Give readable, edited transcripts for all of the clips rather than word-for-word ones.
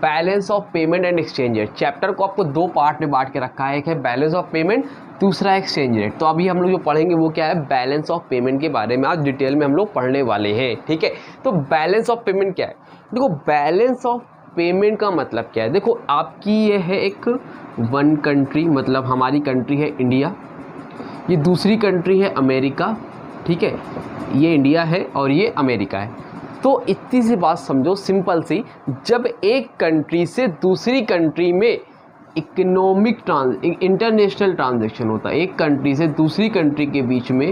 Balance of payment and exchange rate. Chapter को आपको दो पार्ट में बांट के रखा है, एक है बैलेंस ऑफ पेमेंट, दूसरा एक्सचेंज रेट। तो अभी हम लोग जो पढ़ेंगे वो क्या है, बैलेंस ऑफ पेमेंट के बारे में आज डिटेल में हम लोग पढ़ने वाले हैं। ठीक है, तो बैलेंस ऑफ पेमेंट क्या है? देखो बैलेंस ऑफ पेमेंट का मतलब क्या है, देखो आपकी ये है एक वन कंट्री, मतलब हमारी कंट्री है इंडिया, ये दूसरी कंट्री है अमेरिका, ठीक है, ये इंडिया है और ये अमेरिका है। तो इतनी सी बात समझो सिंपल सी, जब एक कंट्री से दूसरी कंट्री में इकोनॉमिक इंटरनेशनल ट्रांजैक्शन होता है, एक कंट्री से दूसरी कंट्री के बीच में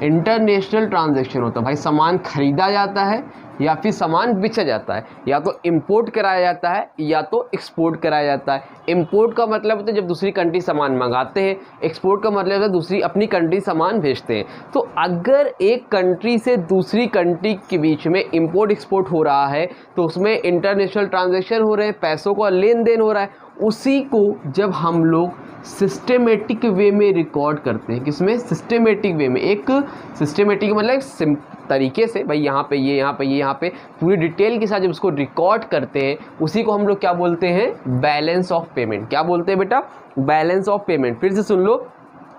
इंटरनेशनल ट्रांजैक्शन होता है। भाई सामान खरीदा जाता है या फिर सामान बेचा जाता है, या तो इंपोर्ट कराया जाता है या तो एक्सपोर्ट कराया जाता है। इंपोर्ट का मतलब होता है जब दूसरी कंट्री सामान मंगाते हैं, एक्सपोर्ट का मतलब होता है दूसरी अपनी कंट्री सामान भेजते हैं। तो अगर एक कंट्री से दूसरी कंट्री के बीच में इंपोर्ट एक्सपोर्ट हो रहा है तो उसमें इंटरनेशनल ट्रांजैक्शन हो रहे हैं, पैसों का लेन देन हो रहा है। उसी को जब हम लोग सिस्टेमेटिक वे में रिकॉर्ड करते हैं, किसमें, सिस्टेमेटिक वे में, एक सिस्टेमेटिक मतलब तरीके से, भाई यहाँ पे ये, यहाँ पे ये, यहाँ पे पूरी डिटेल के साथ जब उसको रिकॉर्ड करते हैं, उसी को हम लोग क्या बोलते हैं, बैलेंस ऑफ पेमेंट। क्या बोलते हैं बेटा, बैलेंस ऑफ पेमेंट। फिर से सुन लो,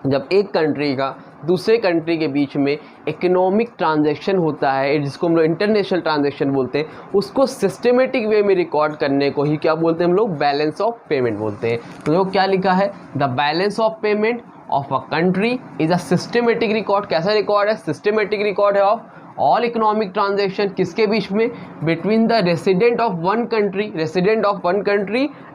जब एक कंट्री का दूसरे कंट्री के बीच में इकोनॉमिक ट्रांजैक्शन होता है, जिसको हम लोग इंटरनेशनल ट्रांजैक्शन बोलते हैं, उसको सिस्टेमेटिक वे में रिकॉर्ड करने को ही क्या बोलते हैं हम लोग, बैलेंस ऑफ पेमेंट बोलते हैं। तो देखो क्या लिखा है, the balance of payment of a country is a systematic record. कैसा रिकॉर्ड है, सिस्टेमेटिक रिकॉर्ड है ऑफ ऑल इकोनॉमिक ट्रांजैक्शन, किसके बीच में, between the resident of one country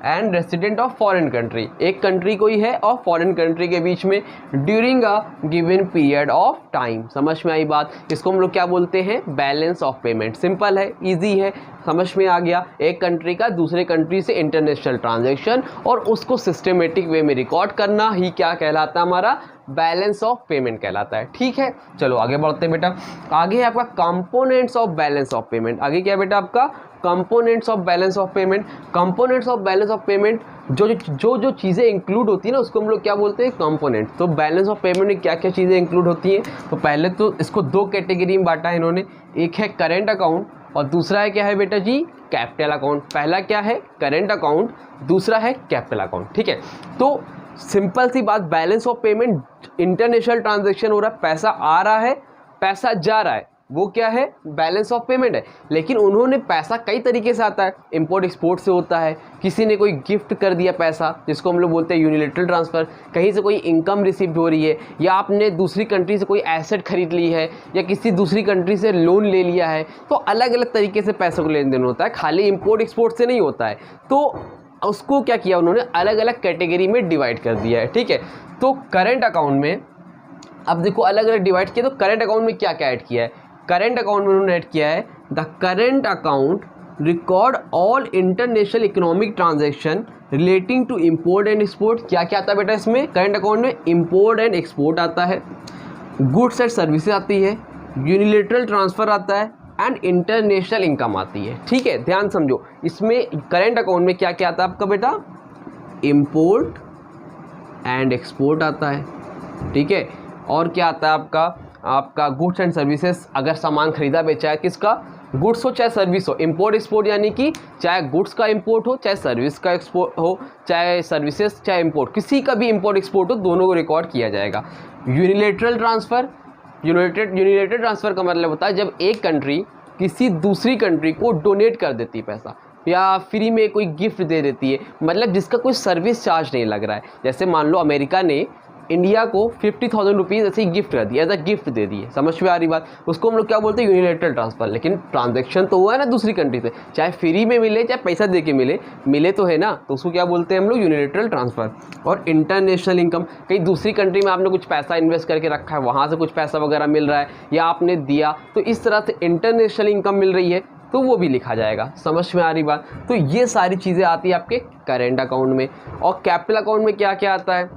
and resident of foreign country, एक कंट्री कोई है और फॉरेन कंट्री के बीच में, during a given period of time. समझ में आई बात, इसको हम लोग क्या बोलते हैं, बैलेंस ऑफ पेमेंट। सिंपल है, इजी है, समझ में आ गया। एक कंट्री का दूसरे कंट्री से इंटरनेशनल ट्रांजैक्शन और उसको सिस्टेमेटिक वे में रिकॉर्ड करना ही क्या कहलाता है, हमारा बैलेंस ऑफ पेमेंट कहलाता है। ठीक है, चलो आगे बढ़ते हैं बेटा। आगे है आपका components of balance of payment. आगे क्या है बेटा आपका, components of balance of payment. Components of balance of payment, जो चीज़ें इंक्लूड होती है ना, उसको हम लोग क्या बोलते हैं, कंपोनेंट। तो बैलेंस ऑफ पेमेंट में क्या क्या चीज़ें इंक्लूड होती हैं, तो पहले तो इसको दो कैटेगरी में बांटा है इन्होंने, एक है करेंट अकाउंट और दूसरा है क्या है बेटा जी, कैपिटल अकाउंट। पहला क्या है, करेंट अकाउंट, दूसरा है कैपिटल अकाउंट। ठीक है, तो सिंपल सी बात, balance of payment, international transaction हो रहा है, पैसा आ रहा है, पैसा जा रहा है, वो क्या है, बैलेंस ऑफ पेमेंट है। लेकिन उन्होंने पैसा कई तरीके से आता है, इंपोर्ट एक्सपोर्ट से होता है, किसी ने कोई गिफ्ट कर दिया पैसा, जिसको हम लोग बोलते हैं यूनिलैटरल ट्रांसफ़र, कहीं से कोई इनकम रिसीव हो रही है, या आपने दूसरी कंट्री से कोई एसेट खरीद ली है, या किसी दूसरी कंट्री से लोन ले लिया है। तो अलग अलग तरीके से पैसों को लेन देन होता है, खाली इंपोर्ट एक्सपोर्ट से नहीं होता है। तो उसको क्या किया उन्होंने, अलग अलग कैटेगरी में डिवाइड कर दिया है। ठीक है, तो करेंट अकाउंट में अब देखो अलग अलग डिवाइड किया, तो करेंट अकाउंट में क्या क्या ऐड किया है, करेंट अकाउंट में उन्होंने ऐड किया है, the current account record all international economic transaction relating to import and export. क्या क्या आता है बेटा इसमें, करेंट अकाउंट में इंपोर्ट एंड एक्सपोर्ट आता है, गुड्स एंड सर्विसेज आती है, यूनिलैटरल ट्रांसफ़र आता है एंड इंटरनेशनल इनकम आती है। ठीक है, ध्यान समझो, इसमें करेंट अकाउंट में क्या क्या आता है आपका बेटा, इंपोर्ट एंड एक्सपोर्ट आता है। ठीक है, और क्या आता है आपका गुड्स एंड सर्विसेज, अगर सामान खरीदा बेचा है, किसका, गुड्स हो चाहे सर्विस हो, इंपोर्ट एक्सपोर्ट यानी कि चाहे गुड्स का इंपोर्ट हो चाहे सर्विस का एक्सपोर्ट हो, चाहे सर्विसेज चाहे इंपोर्ट, किसी का भी इंपोर्ट एक्सपोर्ट हो, दोनों को रिकॉर्ड किया जाएगा। यूनिलैटरल ट्रांसफ़र, यूनिलैटरल ट्रांसफ़र का मतलब होता है जब एक कंट्री किसी दूसरी कंट्री को डोनेट कर देती है पैसा, या फ्री में कोई गिफ्ट दे देती है, मतलब जिसका कोई सर्विस चार्ज नहीं लग रहा है। जैसे मान लो अमेरिका ने इंडिया को 50,000 रुपीज़ ऐसे ही गिफ्ट कर दिया, एज अ गिफ्ट दे दिए, समझ में आ रही बात, उसको हम लोग क्या बोलते हैं, यूनिलैटरल ट्रांसफ़र। लेकिन ट्रांजैक्शन तो हुआ है ना दूसरी कंट्री से, चाहे फ्री में मिले चाहे पैसा दे के मिले तो है ना, तो उसको क्या बोलते हैं हम लोग, यूनिलैटरल ट्रांसफ़र। और इंटरनेशनल इनकम, कहीं दूसरी कंट्री में आपने कुछ पैसा इन्वेस्ट करके रखा है, वहाँ से कुछ पैसा वगैरह मिल रहा है या आपने दिया, तो इस तरह से इंटरनेशनल इनकम मिल रही है, तो वो भी लिखा जाएगा। समझ में आ रही बात, तो ये सारी चीज़ें आती है आपके करेंट अकाउंट में। और कैपिटल अकाउंट में क्या क्या आता है,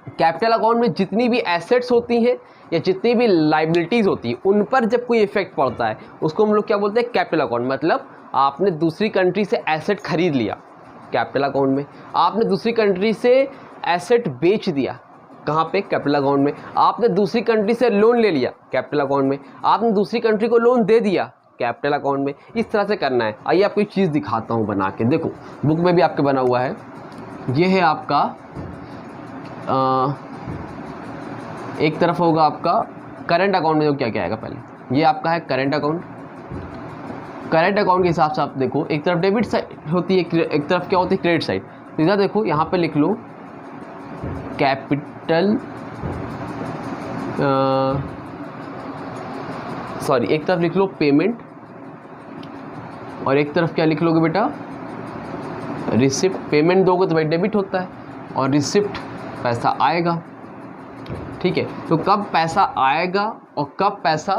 कैपिटल अकाउंट में जितनी भी एसेट्स होती हैं या जितनी भी लाइबिलिटीज़ होती है, उन पर जब कोई इफेक्ट पड़ता है, उसको हम लोग क्या बोलते हैं, कैपिटल अकाउंट। मतलब आपने दूसरी कंट्री से एसेट खरीद लिया, कैपिटल अकाउंट में, आपने दूसरी कंट्री से एसेट बेच दिया, कहाँ पे, कैपिटल अकाउंट में, आपने दूसरी कंट्री से लोन ले लिया, कैपिटल अकाउंट में, आपने दूसरी कंट्री को लोन दे दिया, कैपिटल अकाउंट में। इस तरह से करना है। आइए आपको एक चीज़ दिखाता हूँ बना के, देखो बुक में भी आपके बना हुआ है। ये है आपका एक तरफ होगा आपका करंट अकाउंट में जो क्या क्या आएगा, पहले ये आपका है करंट अकाउंट। करंट अकाउंट के हिसाब से आप देखो, एक तरफ डेबिट साइड होती है, एक तरफ क्या होती है क्रेडिट साइड। तो इधर देखो यहाँ पे लिख लो कैपिटल, सॉरी एक तरफ लिख लो पेमेंट और एक तरफ क्या लिख लोगे बेटा, रिसिप्ट। पेमेंट दोगे तो भाई डेबिट होता है और रिसिप्ट पैसा आएगा, ठीक है। तो कब पैसा आएगा और कब पैसा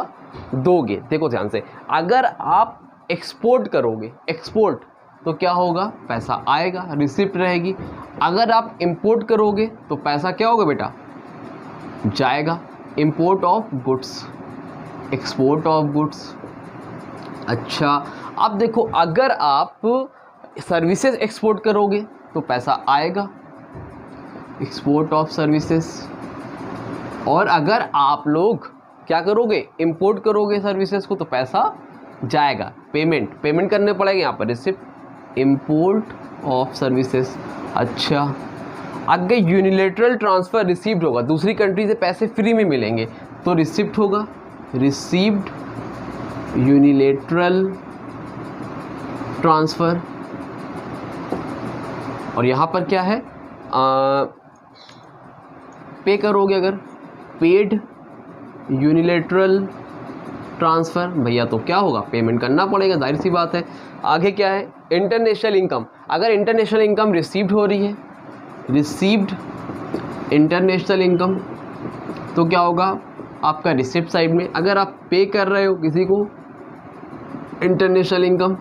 दोगे, देखो ध्यान से। अगर आप एक्सपोर्ट करोगे, एक्सपोर्ट, तो क्या होगा, पैसा आएगा, रिसिप्ट रहेगी। अगर आप इंपोर्ट करोगे तो पैसा क्या होगा बेटा, जाएगा। Import of goods, export of goods. अच्छा अब देखो, अगर आप सर्विसेज एक्सपोर्ट करोगे तो पैसा आएगा, एक्सपोर्ट ऑफ सर्विसेज। और अगर आप लोग क्या करोगे, इंपोर्ट करोगे सर्विसेज को, तो पैसा जाएगा, पेमेंट, पेमेंट करने पड़ेगा यहाँ पर, रिसिप्ट, इंपोर्ट ऑफ सर्विसेज। अच्छा अगर यूनिलेटरल ट्रांसफ़र रिसीव्ड होगा, दूसरी कंट्री से पैसे फ्री में मिलेंगे, तो रिसिप्ट होगा, रिसीव्ड यूनिलेटरल ट्रांसफ़र। और यहाँ पर क्या है, पे करोगे अगर, पेड यूनिलेटरल ट्रांसफ़र, भैया तो क्या होगा, पेमेंट करना पड़ेगा, जाहिर सी बात है। आगे क्या है, इंटरनेशनल इनकम। अगर इंटरनेशनल इनकम रिसीव्ड हो रही है, रिसीव्ड इंटरनेशनल इनकम, तो क्या होगा आपका रिसिप्ट साइड में। अगर आप पे कर रहे हो किसी को इंटरनेशनल इनकम,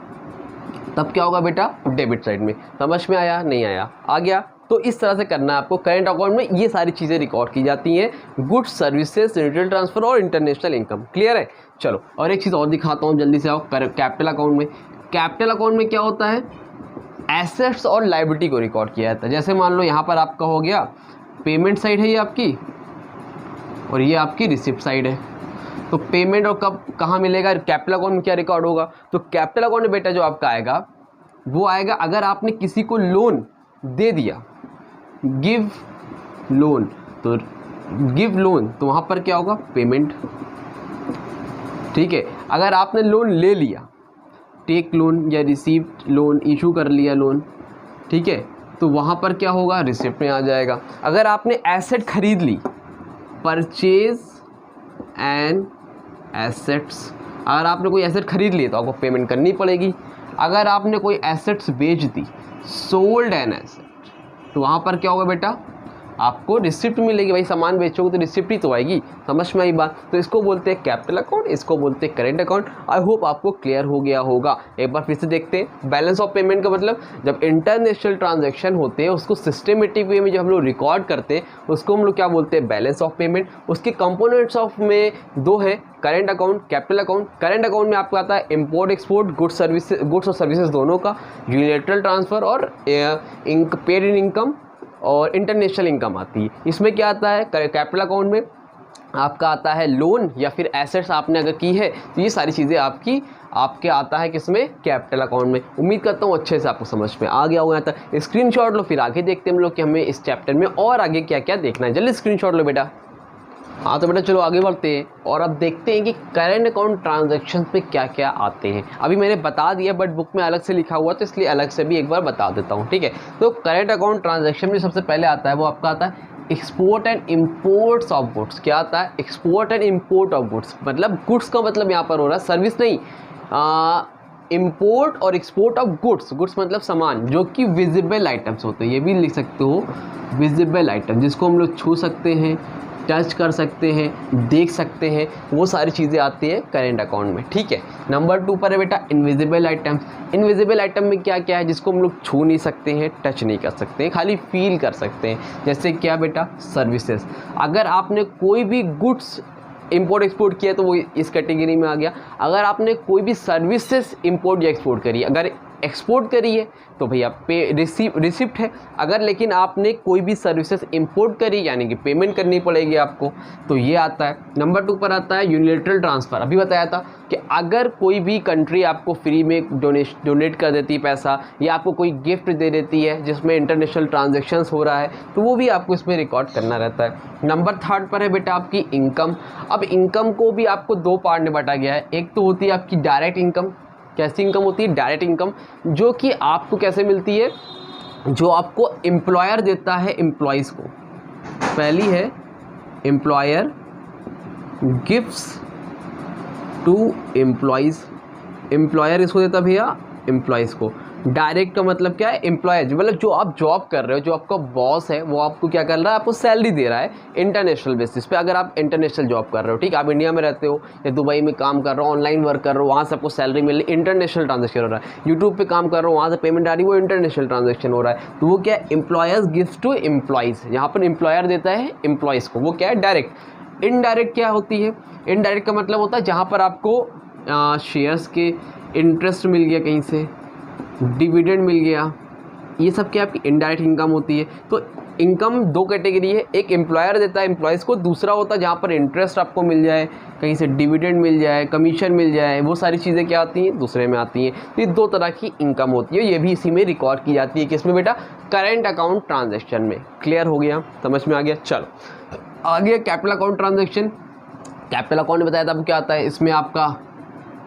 तब क्या होगा बेटा, डेबिट साइड में। समझ में आया, नहीं आया, आ गया। तो इस तरह से करना है आपको। करेंट अकाउंट में ये सारी चीज़ें रिकॉर्ड की जाती हैं, गुड्स, सर्विसेज, रिटेल ट्रांसफ़र और इंटरनेशनल इनकम। क्लियर है। चलो और एक चीज़ और दिखाता हूँ, जल्दी से आओ। कैपिटल अकाउंट में, कैपिटल अकाउंट में क्या होता है, एसेट्स और लायबिलिटी को रिकॉर्ड किया जाता है। जैसे मान लो यहाँ पर आपका हो गया पेमेंट साइड है ये आपकी, और ये आपकी रिसिप्ट साइड है। तो पेमेंट और कब कहाँ मिलेगा, कैपिटल अकाउंट में क्या रिकॉर्ड होगा, तो कैपिटल अकाउंट में बेटा जो आपका आएगा वो आएगा अगर आपने किसी को लोन दे दिया, गिव लोन, तो गिव लोन, तो वहाँ पर क्या होगा, पेमेंट, ठीक है। अगर आपने लोन ले लिया, टेक लोन या रिसीव लोन, इशू कर लिया लोन, ठीक है, तो वहाँ पर क्या होगा, रिसिप्ट में आ जाएगा। अगर आपने एसेट खरीद ली, परचेज एंड एसेट्स, अगर आपने कोई एसेट खरीद ली तो आपको पेमेंट करनी पड़ेगी। अगर आपने कोई एसेट्स बेच दी, सोल्ड एन एसेट, तो वहाँ पर क्या होगा बेटा, आपको रिसिप्ट मिलेगी। भाई सामान बेचोगे तो रिसिप्ट ही तो आएगी। समझ में आई बात। तो इसको बोलते हैं कैपिटल अकाउंट, इसको बोलते हैं करेंट अकाउंट। आई होप आपको क्लियर हो गया होगा। एक बार फिर से देखते हैं। बैलेंस ऑफ पेमेंट का मतलब जब इंटरनेशनल ट्रांजैक्शन होते हैं उसको सिस्टमेटिक वे में जब हम लोग रिकॉर्ड करते हैं उसको हम लोग क्या बोलते हैं, बैलेंस ऑफ पेमेंट। उसके कंपोनेंट्स ऑफ में दो है, current account, capital account. Current account में आपको आता है इंपोर्ट एक्सपोर्ट, गुड्स और सर्विसेज दोनों का, यूनिलेटरल ट्रांसफ़र और पेड इन इनकम और इंटरनेशनल इनकम आती है। इसमें क्या आता है, कैपिटल अकाउंट में आपका आता है लोन या फिर एसेट्स आपने अगर की है तो ये सारी चीज़ें आपके आता है किसमें, कैपिटल अकाउंट में। उम्मीद करता हूँ अच्छे से आपको समझ में आ गया होगा। यहाँ तक स्क्रीनशॉट लो, फिर आगे देखते हैं हम लोग कि हमें इस चैप्टर में और आगे क्या क्या देखना है। जल्दी स्क्रीनशॉट लो बेटा। हाँ तो बेटा चलो आगे बढ़ते हैं और अब देखते हैं कि करेंट अकाउंट ट्रांजैक्शन पे क्या क्या आते हैं। अभी मैंने बता दिया बट बुक में अलग से लिखा हुआ तो इसलिए अलग से भी एक बार बता देता हूँ, ठीक है। तो करेंट अकाउंट ट्रांजैक्शन में सबसे पहले आता है वो आपका आता है export and imports of goods. क्या आता है, export and import of goods. मतलब गुड्स का मतलब यहाँ पर हो रहा है सर्विस नहीं, इम्पोर्ट और एक्सपोर्ट ऑफ गुड्स। गुड्स मतलब सामान जो कि विजिबल आइटम्स होते हैं, ये भी लिख सकते हो विजिबल आइटम, जिसको हम लोग छू सकते हैं, टच कर सकते हैं, देख सकते हैं, वो सारी चीज़ें आती है करेंट अकाउंट में, ठीक है। नंबर 2 पर है बेटा इनविजिबल आइटम्स। इनविजिबल आइटम में क्या क्या है, जिसको हम लोग छू नहीं सकते हैं, टच नहीं कर सकते हैं, खाली फील कर सकते हैं। जैसे क्या बेटा, सर्विसेज। अगर आपने कोई भी गुड्स इंपोर्ट एक्सपोर्ट किया तो वो इस कैटेगरी में आ गया। अगर आपने कोई भी सर्विसेज इंपोर्ट या एक्सपोर्ट करी, अगर एक्सपोर्ट करी है तो भैया पे रिसिप्ट है। अगर लेकिन आपने कोई भी सर्विसेज इंपोर्ट करी यानी कि पेमेंट करनी पड़ेगी आपको, तो ये आता है। नंबर 2 पर आता है यूनिलेटरल ट्रांसफ़र। अभी बताया था कि अगर कोई भी कंट्री आपको फ्री में डोनेट कर देती है पैसा, या आपको कोई गिफ्ट दे देती है जिसमें इंटरनेशनल ट्रांजेक्शन्स हो रहा है, तो वो भी आपको इसमें रिकॉर्ड करना रहता है। नंबर 3 पर है बेटा आपकी इनकम। अब इनकम को भी आपको 2 पार्ट में बांटा गया है। एक तो होती है आपकी डायरेक्ट इनकम। कैसी इनकम होती है? डायरेक्ट इनकम, जो कि आपको कैसे मिलती है? जो आपको एम्प्लॉयर देता है एम्प्लॉइज़ को। पहली है employer gifts to employees. Employer इसको देता भैया एम्प्लॉइज़ को। डायरेक्ट का मतलब क्या है? एम्प्लॉयर मतलब जो आप जॉब कर रहे हो, जो आपका बॉस है वो आपको क्या कर रहा है? आपको सैलरी दे रहा है इंटरनेशनल बेसिस पे। अगर आप इंटरनेशनल जॉब कर रहे हो, ठीक है, आप इंडिया में रहते हो या दुबई में काम कर रहे हो, ऑनलाइन वर्क कर रहे हो, वहाँ से आपको सैलरी मिल रही, इंटरनेशनल ट्रांजेक्शन हो रहा है। यूट्यूब पे काम कर रहे हो, वहाँ से पेमेंट आ रही है, वो इंटरनेशनल ट्रांजेक्शन हो रहा है। तो वो क्या है? Employers gift to employees. यहाँ पर एम्प्लॉयर देता है एम्प्लॉइज़ को, वो क्या है? डायरेक्ट। इनडायरेक्ट क्या होती है? इनडायरेक्ट का मतलब होता है जहाँ पर आपको शेयर्स के इंटरेस्ट मिल गया, कहीं से डिविडेंड मिल गया, ये सब क्या आपकी इनडायरेक्ट इनकम होती है। तो इनकम 2 कैटेगरी है, एक एम्प्लॉयर देता है एम्प्लॉयज़ को, दूसरा होता है जहाँ पर इंटरेस्ट आपको मिल जाए, कहीं से डिविडेंड मिल जाए, कमीशन मिल जाए, वो सारी चीज़ें क्या आती हैं? दूसरे में आती हैं। तो ये 2 तरह की इनकम होती है, ये भी इसी में रिकॉर्ड की जाती है। किसमें बेटा? करेंट अकाउंट ट्रांजेक्शन में। क्लियर हो गया? समझ में आ गया? चलो आगे capital account transaction. Capital account में बताया था आपको क्या आता है? इसमें आपका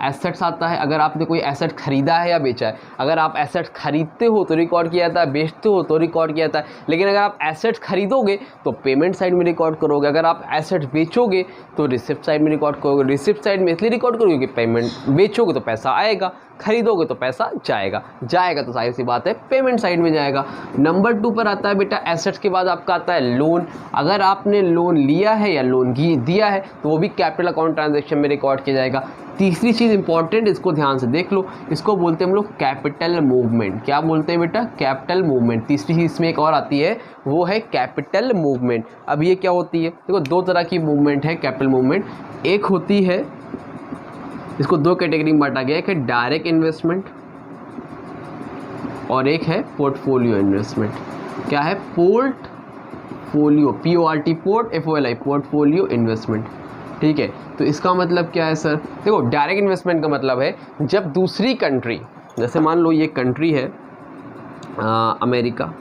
एसेट्स आता है। अगर आपने कोई एसेट खरीदा है या बेचा है, अगर आप एसेट खरीदते हो तो रिकॉर्ड किया जाता है, बेचते हो तो रिकॉर्ड किया जाता है। लेकिन अगर आप एसेट खरीदोगे तो पेमेंट साइड में रिकॉर्ड करोगे, अगर आप एसेट बेचोगे तो रिसिप्ट साइड में रिकॉर्ड करोगे। रिसिप्ट साइड में इसलिए रिकॉर्ड करोगे कि पेमेंट बेचोगे तो पैसा आएगा, खरीदोगे तो पैसा जाएगा, जाएगा तो सारी सी बात है पेमेंट साइड में जाएगा। नंबर 2 पर आता है बेटा एसेट्स के बाद आपका आता है लोन। अगर आपने लोन लिया है या लोन दिया है तो वो भी कैपिटल अकाउंट ट्रांजेक्शन में रिकॉर्ड किया जाएगा। तीसरी चीज़ इंपॉर्टेंट, इसको ध्यान से देख लो, इसको बोलते हैं हम लोग कैपिटल मूवमेंट। क्या बोलते हैं बेटा? Capital movement. तीसरी चीज़ इसमें एक और आती है, वो है कैपिटल मूवमेंट। अब ये क्या होती है? देखो 2 तरह की मूवमेंट है कैपिटल मूवमेंट। एक होती है, इसको 2 कैटेगरी में बांटा गया, एक है डायरेक्ट इन्वेस्टमेंट और एक है पोर्टफोलियो इन्वेस्टमेंट। क्या है? Portfolio, PORT port FOLI portfolio investment. ठीक है, तो इसका मतलब क्या है सर? देखो डायरेक्ट इन्वेस्टमेंट का मतलब है जब दूसरी कंट्री, जैसे मान लो ये कंट्री है अमेरिका,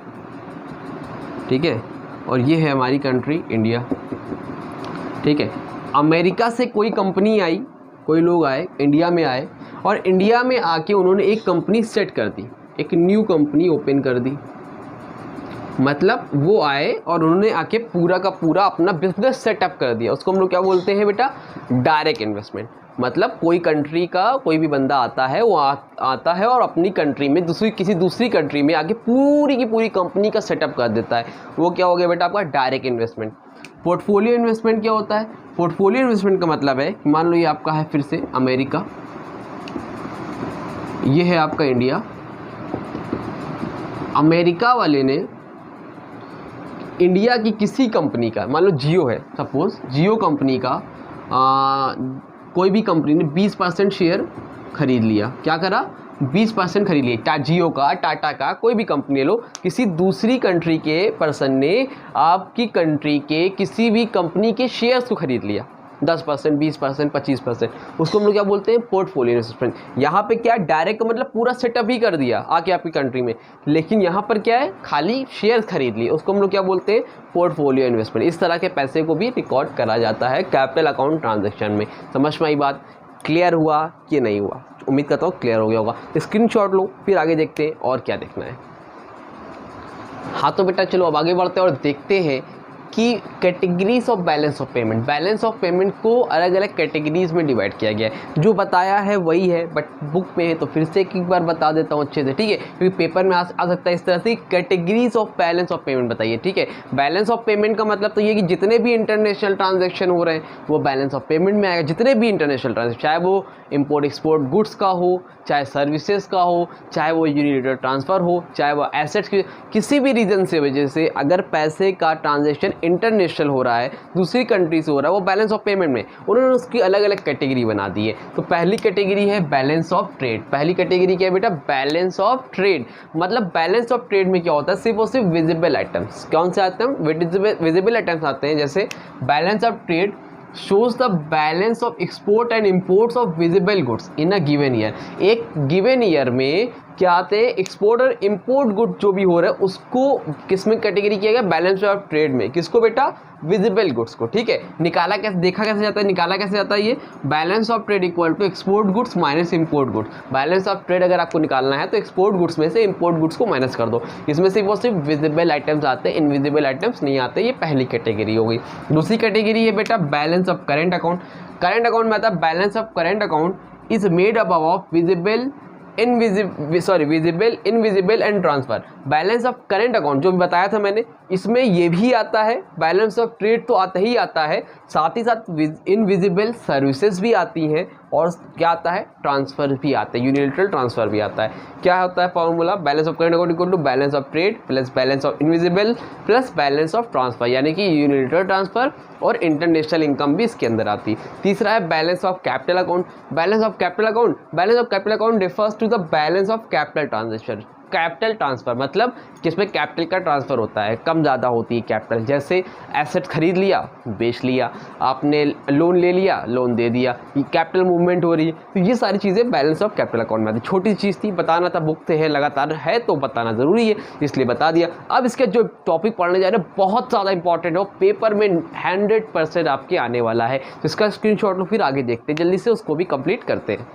ठीक है, और ये है हमारी कंट्री इंडिया, ठीक है। अमेरिका से कोई कंपनी आई, कोई लोग आए, इंडिया में आए, और इंडिया में आके उन्होंने एक कंपनी सेट कर दी, एक न्यू कंपनी ओपन कर दी। मतलब वो आए और उन्होंने आके पूरा का पूरा अपना बिजनेस सेटअप कर दिया, उसको हम लोग क्या बोलते हैं बेटा? Direct investment. मतलब कोई कंट्री का कोई भी बंदा आता है, वो आता है और अपनी कंट्री में किसी दूसरी कंट्री में आके पूरी की पूरी कंपनी का सेटअप कर देता है, वो क्या हो गया बेटा? आपका डायरेक्ट इन्वेस्टमेंट। पोर्टफोलियो इन्वेस्टमेंट क्या होता है? पोर्टफोलियो इन्वेस्टमेंट का मतलब है कि मान लो ये आपका है फिर से अमेरिका, ये है आपका इंडिया। अमेरिका वाले ने इंडिया की किसी कंपनी का, मान लो जियो है, सपोज जियो कंपनी का कोई भी कंपनी ने 20% शेयर खरीद लिया। क्या करा? 20% खरीद लिया। जियो का, टाटा का, कोई भी कंपनी लो, किसी दूसरी कंट्री के पर्सन ने आपकी कंट्री के किसी भी कंपनी के शेयर्स को खरीद लिया, 10%, 20%, 25%, उसको हम लोग क्या बोलते हैं? Portfolio investment. यहाँ पे क्या है? डायरेक्ट का मतलब पूरा सेटअप ही कर दिया आके आपकी कंट्री में, लेकिन यहाँ पर क्या है? खाली शेयर खरीद लिए, उसको हम लोग क्या बोलते हैं? Portfolio investment. इस तरह के पैसे को भी रिकॉर्ड करा जाता है कैपिटल अकाउंट ट्रांजेक्शन में। समझ में आई बात? क्लियर हुआ कि नहीं हुआ? उम्मीद करता हूँ क्लियर हो गया होगा। स्क्रीनशॉट लो, फिर आगे देखते हैं और क्या देखना है। हाँ तो बेटा चलो अब आगे बढ़ते हैं और देखते हैं कि categories of balance of payment. Balance of payment को अलग अलग कैटेगरीज में डिवाइड किया गया है। जो बताया है वही है, बट बुक में है तो फिर से एक बार बता देता हूँ अच्छे से, ठीक है, क्योंकि पेपर में आ सकता है इस तरह से। Categories of balance of payment बताइए, ठीक है। बैलेंस ऑफ पेमेंट का मतलब तो ये कि जितने भी इंटरनेशनल ट्रांजेक्शन हो रहे हैं वो बैलेंस ऑफ पेमेंट में आएगा। जितने भी इंटरनेशनल ट्रांजेक्शन, चाहे वो इम्पोर्ट एक्सपोर्ट गुड्स का हो, चाहे सर्विसेज का हो, चाहे वो यूनिलेटरल ट्रांसफ़र हो, चाहे वो एसेट्स की किसी भी रीज़न से वजह से अगर पैसे का ट्रांजेक्शन इंटरनेशनल हो रहा है, दूसरी कंट्री से हो रहा है, वो बैलेंस ऑफ पेमेंट में उन्होंने उसकी अलग अलग कैटेगरी बना दी है। तो पहली कैटेगरी है बैलेंस ऑफ ट्रेड। पहली कैटेगरी क्या है बेटा? Balance of trade. मतलब बैलेंस ऑफ ट्रेड में क्या होता है? सिर्फ और सिर्फ विजिबल आइटम्स। कौन से आते हैं? विजिबल आइटम्स आते हैं। जैसे balance of trade shows the balance of export and imports of visible goods in a given year। एक गिवन ईयर में क्या आते हैं? एक्सपोर्ट और इंपोर्ट गुड जो भी हो रहा है उसको किसमें कैटेगरी किया गया? बैलेंस ऑफ ट्रेड में। किसको बेटा? विजिबल गुड्स को। ठीक है, निकाला कैसे, देखा कैसे जाता है, निकाला कैसे जाता है? ये balance of trade equal to export goods minus import goods. Balance of trade अगर आपको निकालना है तो एक्सपोर्ट गुड्स में से इंपोर्ट गुड्स को माइनस कर दो। इसमें से वो सिर्फ विजिबल आइटम्स आते हैं, इनविजिबल आइटम्स नहीं आते। ये पहली कैटेगरी हो गई। दूसरी कैटेगरी है बेटा balance of current account. Current account में आता है balance of current account is made up of visible, invisible and transfer. Balance of current account जो भी बताया था मैंने, इसमें ये भी आता है। बैलेंस ऑफ ट्रेड तो आता ही आता है, साथ ही साथ इनविजिबल सर्विसेज भी आती हैं और क्या आता है? ट्रांसफर भी आता है, यूनिलैटरल ट्रांसफर भी आता है। क्या होता है formula? Balance of current account equal to balance of trade plus balance of invisible plus balance of transfer, यानी कि यूनिलैटरल ट्रांसफर और इंटरनेशनल इनकम भी इसके अंदर आती है। तीसरा है balance of capital account. Balance of capital account refers to the balance of capital transaction. Capital transfer मतलब जिसमें कैपिटल का ट्रांसफ़र होता है, कम ज़्यादा होती है कैपिटल। जैसे एसेट खरीद लिया, बेच लिया, आपने लोन ले लिया, लोन दे दिया, ये कैपिटल मूवमेंट हो रही है। तो ये सारी चीज़ें बैलेंस ऑफ कैपिटल अकाउंट में आती। छोटी चीज़ थी, बताना था, बुक से है, लगातार है तो बताना ज़रूरी है, इसलिए बता दिया। अब इसके जो टॉपिक पढ़ने जा रहे हैं बहुत ज़्यादा इंपॉर्टेंट है, पेपर में 100% आपके आने वाला है। तो इसका स्क्रीनशॉट लो, फिर आगे देखते हैं, जल्दी से उसको भी कंप्लीट करते हैं।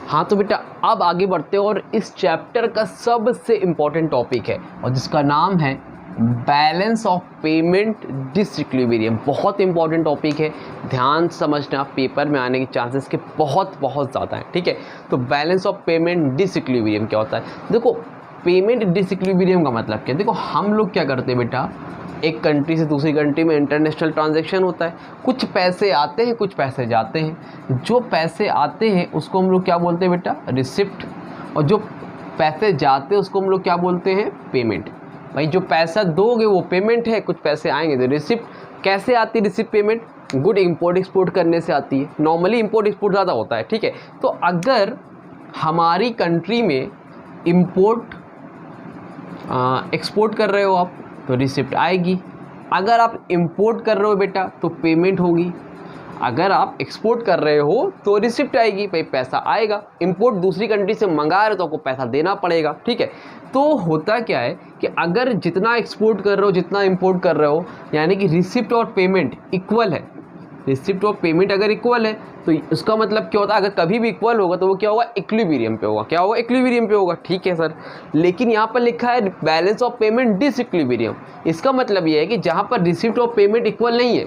हाँ तो बेटा अब आगे बढ़ते हैं और इस चैप्टर का सबसे इम्पॉर्टेंट टॉपिक है और जिसका नाम है बैलेंस ऑफ पेमेंट डिसइक्विलिब्रियम। बहुत इंपॉर्टेंट टॉपिक है, ध्यान समझना, पेपर में आने के चांसेस के बहुत ज़्यादा हैं। ठीक है, तो बैलेंस ऑफ पेमेंट डिसइक्विलिब्रियम क्या होता है? देखो पेमेंट डिसइक्विलिब्रियम का मतलब क्या है? देखो हम लोग क्या करते हैं बेटा, एक कंट्री से दूसरी कंट्री में इंटरनेशनल ट्रांजैक्शन होता है, कुछ पैसे आते हैं, कुछ पैसे जाते हैं। जो पैसे आते हैं उसको हम लोग क्या बोलते हैं बेटा? रिसिप्ट। और जो पैसे जाते हैं उसको हम लोग क्या बोलते हैं? पेमेंट। भाई जो पैसा दोगे वो पेमेंट है, कुछ पैसे आएंगे तो रिसिप्ट। कैसे आती है receipt payment? Good import export करने से आती है। नॉर्मली इंपोर्ट एक्सपोर्ट ज़्यादा होता है। ठीक है, तो अगर हमारी कंट्री में इंपोर्ट एक्सपोर्ट कर रहे हो आप तो रिसिप्ट आएगी। अगर आप इंपोर्ट कर रहे हो बेटा तो पेमेंट होगी। अगर आप एक्सपोर्ट कर रहे हो तो रिसिप्ट आएगी, भाई पैसा आएगा। इंपोर्ट दूसरी कंट्री से मंगा रहे हो तो आपको पैसा देना पड़ेगा। ठीक है, तो होता क्या है कि अगर जितना एक्सपोर्ट कर रहे हो जितना इंपोर्ट कर रहे हो, यानी कि रिसिप्ट और पेमेंट इक्वल है, रिसिप्ट और पेमेंट अगर इक्वल है तो उसका मतलब क्या होता है? अगर कभी भी इक्वल होगा तो वो क्या होगा? इक्विलिब्रियम पे होगा। क्या होगा? इक्विलिब्रियम पे होगा। ठीक है सर, लेकिन यहाँ पर लिखा है बैलेंस ऑफ पेमेंट डिसइक्विलिब्रियम। इसका मतलब ये है कि जहाँ पर रिसिप्ट और पेमेंट इक्वल नहीं है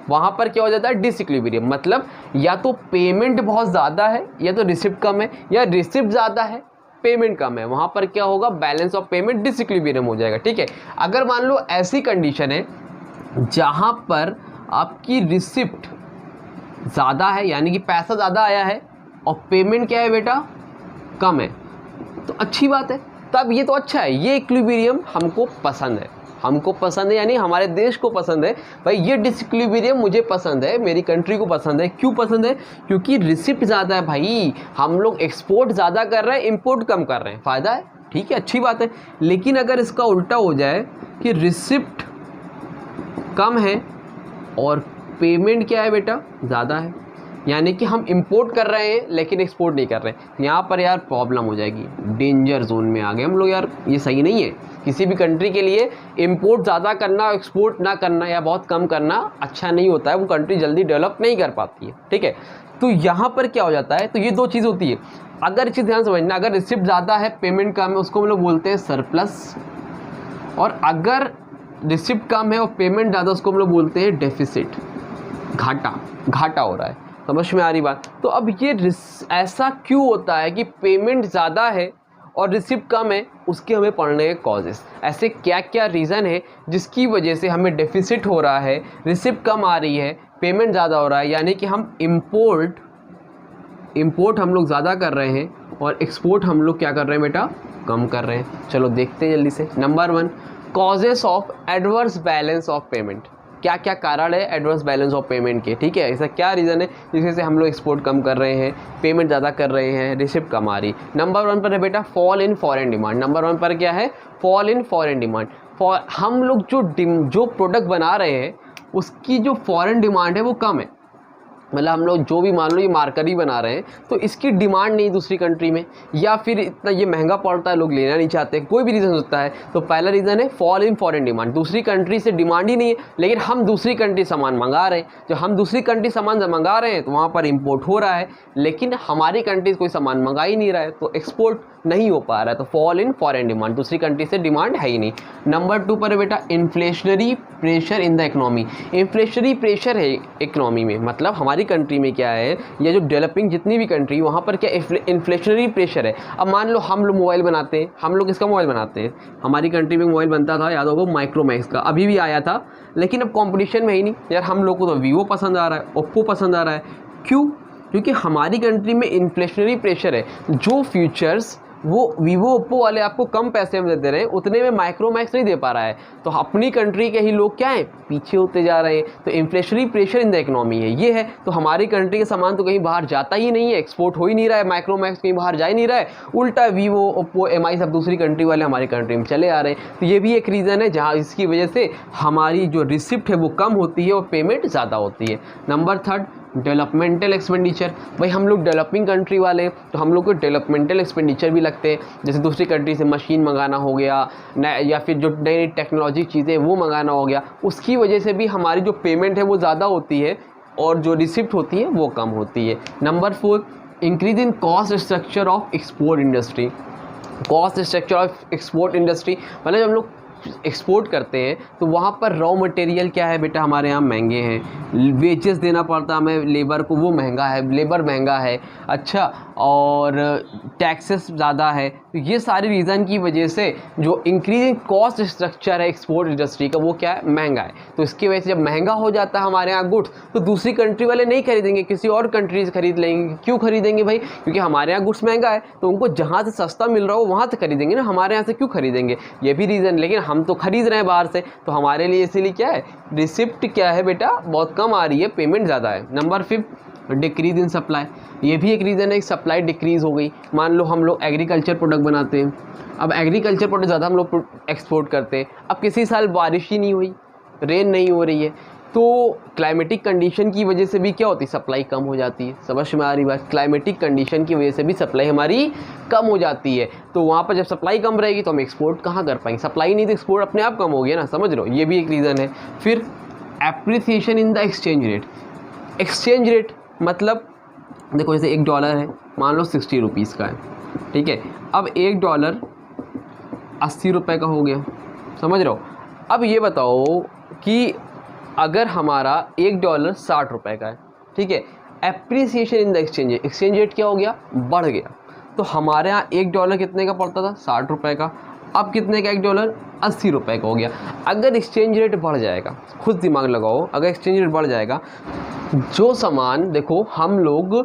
वहाँ पर क्या हो जाता है? डिसइक्विलिब्रियम। मतलब या तो पेमेंट बहुत ज़्यादा है या तो रिसिप्ट कम है, या रिसिप्ट ज़्यादा है पेमेंट कम है, वहाँ पर क्या होगा? बैलेंस ऑफ पेमेंट डिसइक्विलिब्रियम हो जाएगा। ठीक है, अगर मान लो ऐसी कंडीशन है जहाँ पर आपकी रिसिप्ट ज़्यादा है, यानी कि पैसा ज़्यादा आया है, और पेमेंट क्या है बेटा? कम है, तो अच्छी बात है, तब ये तो अच्छा है। ये इक्विलिब्रियम हमको पसंद है, यानी हमारे देश को पसंद है। भाई ये डिसइक्विलिब्रियम मुझे पसंद है, मेरी कंट्री को पसंद है। क्यों पसंद है? क्योंकि रिसिप्ट ज़्यादा है भाई, हम लोग एक्सपोर्ट ज़्यादा कर रहे हैं, इंपोर्ट कम कर रहे हैं, फ़ायदा है। ठीक है, अच्छी बात है। लेकिन अगर इसका उल्टा हो जाए कि रिसिप्ट कम है और पेमेंट क्या है बेटा? ज़्यादा है, यानी कि हम इंपोर्ट कर रहे हैं लेकिन एक्सपोर्ट नहीं कर रहे हैं, यहाँ पर यार प्रॉब्लम हो जाएगी, डेंजर जोन में आ गए हम लोग यार। ये सही नहीं है किसी भी कंट्री के लिए। इंपोर्ट ज़्यादा करना, एक्सपोर्ट ना करना या बहुत कम करना अच्छा नहीं होता है, वो कंट्री जल्दी डेवलप नहीं कर पाती है। ठीक है, तो यहाँ पर क्या हो जाता है? तो ये दो चीज़ होती है। अगर चीज़ ध्यान समझना, अगर रिसिप्ट ज़्यादा है पेमेंट कम है उसको हम लोग बोलते हैं सरप्लस, और अगर रिसिप्ट कम है और पेमेंट ज़्यादा उसको हम लोग बोलते हैं डेफिसिट। घाटा हो रहा है। समझ में आ रही बात? तो अब ये ऐसा क्यों होता है कि पेमेंट ज़्यादा है और रिसिप्ट कम है? उसके हमें पढ़ने के कॉजेस, ऐसे क्या क्या रीज़न है जिसकी वजह से हमें डेफिसिट हो रहा है, रिसिप्ट कम आ रही है, पेमेंट ज़्यादा हो रहा है, यानी कि हम इंपोर्ट हम लोग ज़्यादा कर रहे हैं और एक्सपोर्ट हम लोग क्या कर रहे हैं बेटा? कम कर रहे हैं। चलो देखते हैं जल्दी से। Number 1, causes of adverse balance of payment, क्या क्या कारण है एडवर्स बैलेंस ऑफ पेमेंट के, ठीक है, ऐसा क्या रीज़न है जिसकी वजह से हम लोग एक्सपोर्ट कम कर रहे हैं, पेमेंट ज़्यादा कर रहे हैं, रिसिप्ट कम आ रही। नंबर 1 पर है बेटा fall in foreign demand. Number 1 पर क्या है? Fall in foreign demand. हम लोग जो प्रोडक्ट बना रहे हैं उसकी जो फॉरेन डिमांड है वो कम है, मतलब हम लोग जो भी मान लो ये मार्कर ही बना रहे हैं तो इसकी डिमांड नहीं दूसरी कंट्री में, या फिर इतना ये महंगा पड़ता है, लोग लेना नहीं चाहते, कोई भी रीज़न होता है। तो पहला रीज़न है फॉल इन फॉरेन डिमांड, दूसरी कंट्री से डिमांड ही नहीं है, लेकिन हम दूसरी कंट्री सामान मंगा रहे हैं। जो हम दूसरी कंट्री सामान मंगा रहे हैं तो वहाँ पर इम्पोर्ट हो रहा है, लेकिन हमारी कंट्री से कोई सामान मंगा ही नहीं रहा है, तो एक्सपोर्ट नहीं हो पा रहा है। तो फॉल इन फॉरेन डिमांड, दूसरी कंट्री से डिमांड है ही नहीं। नंबर 2 पर है बेटा inflationary pressure in the economy. Inflationary pressure है इकोनॉमी में, मतलब हमारी कंट्री में क्या है, या जो डेवलपिंग जितनी भी कंट्री वहाँ पर क्या इन्फ्लेशनरी प्रेशर है। अब मान लो हम लोग मोबाइल बनाते हैं, हम लोग इसका मोबाइल बनाते हैं, हमारी कंट्री में मोबाइल बनता था, याद होगा माइक्रोमैक्स का, अभी भी आया था, लेकिन अब कंपटीशन में ही नहीं यार, हम लोग को तो वीवो पसंद आ रहा है, ओप्पो पसंद आ रहा है। क्यों? क्योंकि हमारी कंट्री में इन्फ्लेशनरी प्रेशर है, जो फ्यूचर्स वो वीवो ओप्पो वाले आपको कम पैसे में दे रहे हैं उतने में माइक्रोमैक्स नहीं दे पा रहा है, तो अपनी कंट्री के ही लोग क्या है, पीछे होते जा रहे हैं। तो inflationary pressure in the economy है, ये है। तो हमारी कंट्री के सामान तो कहीं बाहर जाता ही नहीं है, एक्सपोर्ट हो ही नहीं रहा है, माइक्रोमैक्स कहीं बाहर जा ही नहीं रहा है, उल्टा वीवो ओप्पो एमआई सब दूसरी कंट्री वाले हमारी कंट्री में चले आ रहे हैं। तो ये भी एक रीज़न है जहाँ इसकी वजह से हमारी जो रिसिप्ट है वो कम होती है और पेमेंट ज़्यादा होती है। Number 3 developmental expenditure. भाई हम लोग डेवलपिंग कंट्री वाले तो हम लोग को डेवलपमेंटल एक्सपेंडिचर भी लगते हैं, जैसे दूसरी कंट्री से मशीन मंगाना हो गया, या फिर जो नई नई टेक्नोलॉजी चीज़ें वो मंगाना हो गया, उसकी वजह से भी हमारी जो पेमेंट है वो ज़्यादा होती है और जो रिसिप्ट होती है वो कम होती है। Number 4 increase in cost structure of export industry. Cost structure of export industry मतलब जब हम लोग एक्सपोर्ट करते हैं तो वहाँ पर रॉ मटेरियल क्या है बेटा, हमारे यहाँ महंगे हैं, वेजेस देना पड़ता है हमें लेबर को, वो महंगा है, लेबर महंगा है, अच्छा, और टैक्सेस ज़्यादा है। तो ये सारी रीज़न की वजह से जो इंक्रीजिंग कॉस्ट स्ट्रक्चर है एक्सपोर्ट इंडस्ट्री का वो क्या है, महंगा है। तो इसकी वजह से जब महंगा हो जाता है हमारे यहाँ गुड्स तो दूसरी कंट्री वाले नहीं खरीदेंगे, किसी और कंट्री से खरीद लेंगे। क्यों खरीदेंगे भाई? क्योंकि हमारे यहाँ गुड्स महंगा है, तो उनको जहाँ से सस्ता मिल रहा हो वहाँ से खरीदेंगे ना, हमारे यहाँ से क्यों खरीदेंगे, ये भी रीज़न। लेकिन हम तो खरीद रहे हैं बाहर से, तो हमारे लिए इसीलिए क्या है, रिसिप्ट क्या है बेटा, बहुत कम आ रही है, पेमेंट ज़्यादा है। Number 5 decrease in supply. ये भी एक रीज़न है, सप्लाई डिक्रीज़ हो गई। मान लो हम लोग एग्रीकल्चर प्रोडक्ट बनाते हैं, अब एग्रीकल्चर प्रोडक्ट ज़्यादा हम लोग एक्सपोर्ट करते हैं, अब किसी साल बारिश ही नहीं हुई, रेन नहीं हो रही है, तो क्लाइमेटिक कंडीशन की वजह से भी क्या होती है, सप्लाई कम हो जाती है। समझ में आ रही बात? क्लाइमेटिक कंडीशन की वजह से भी सप्लाई हमारी कम हो जाती है। तो वहाँ पर जब सप्लाई कम रहेगी तो हम एक्सपोर्ट कहाँ कर पाएंगे, सप्लाई नहीं तो एक्सपोर्ट अपने आप कम हो गया ना, समझ लो, ये भी एक रीज़न है। फिर appreciation in the exchange rate. Exchange rate मतलब देखो, जैसे $1 है, मान लो 60 रुपीज़ का है, ठीक है, अब $1 80 रुपये का हो गया, समझ रहे हो। अब ये बताओ कि अगर हमारा $1 60 रुपये का है, ठीक है, appreciation in the exchange rate क्या हो गया, बढ़ गया। तो हमारे यहाँ $1 कितने का पड़ता था, 60 रुपये का, अब कितने का $1 80 रुपये का हो गया। अगर एक्सचेंज रेट बढ़ जाएगा, खुद दिमाग लगाओ, अगर एक्सचेंज रेट बढ़ जाएगा, जो सामान देखो हम लोग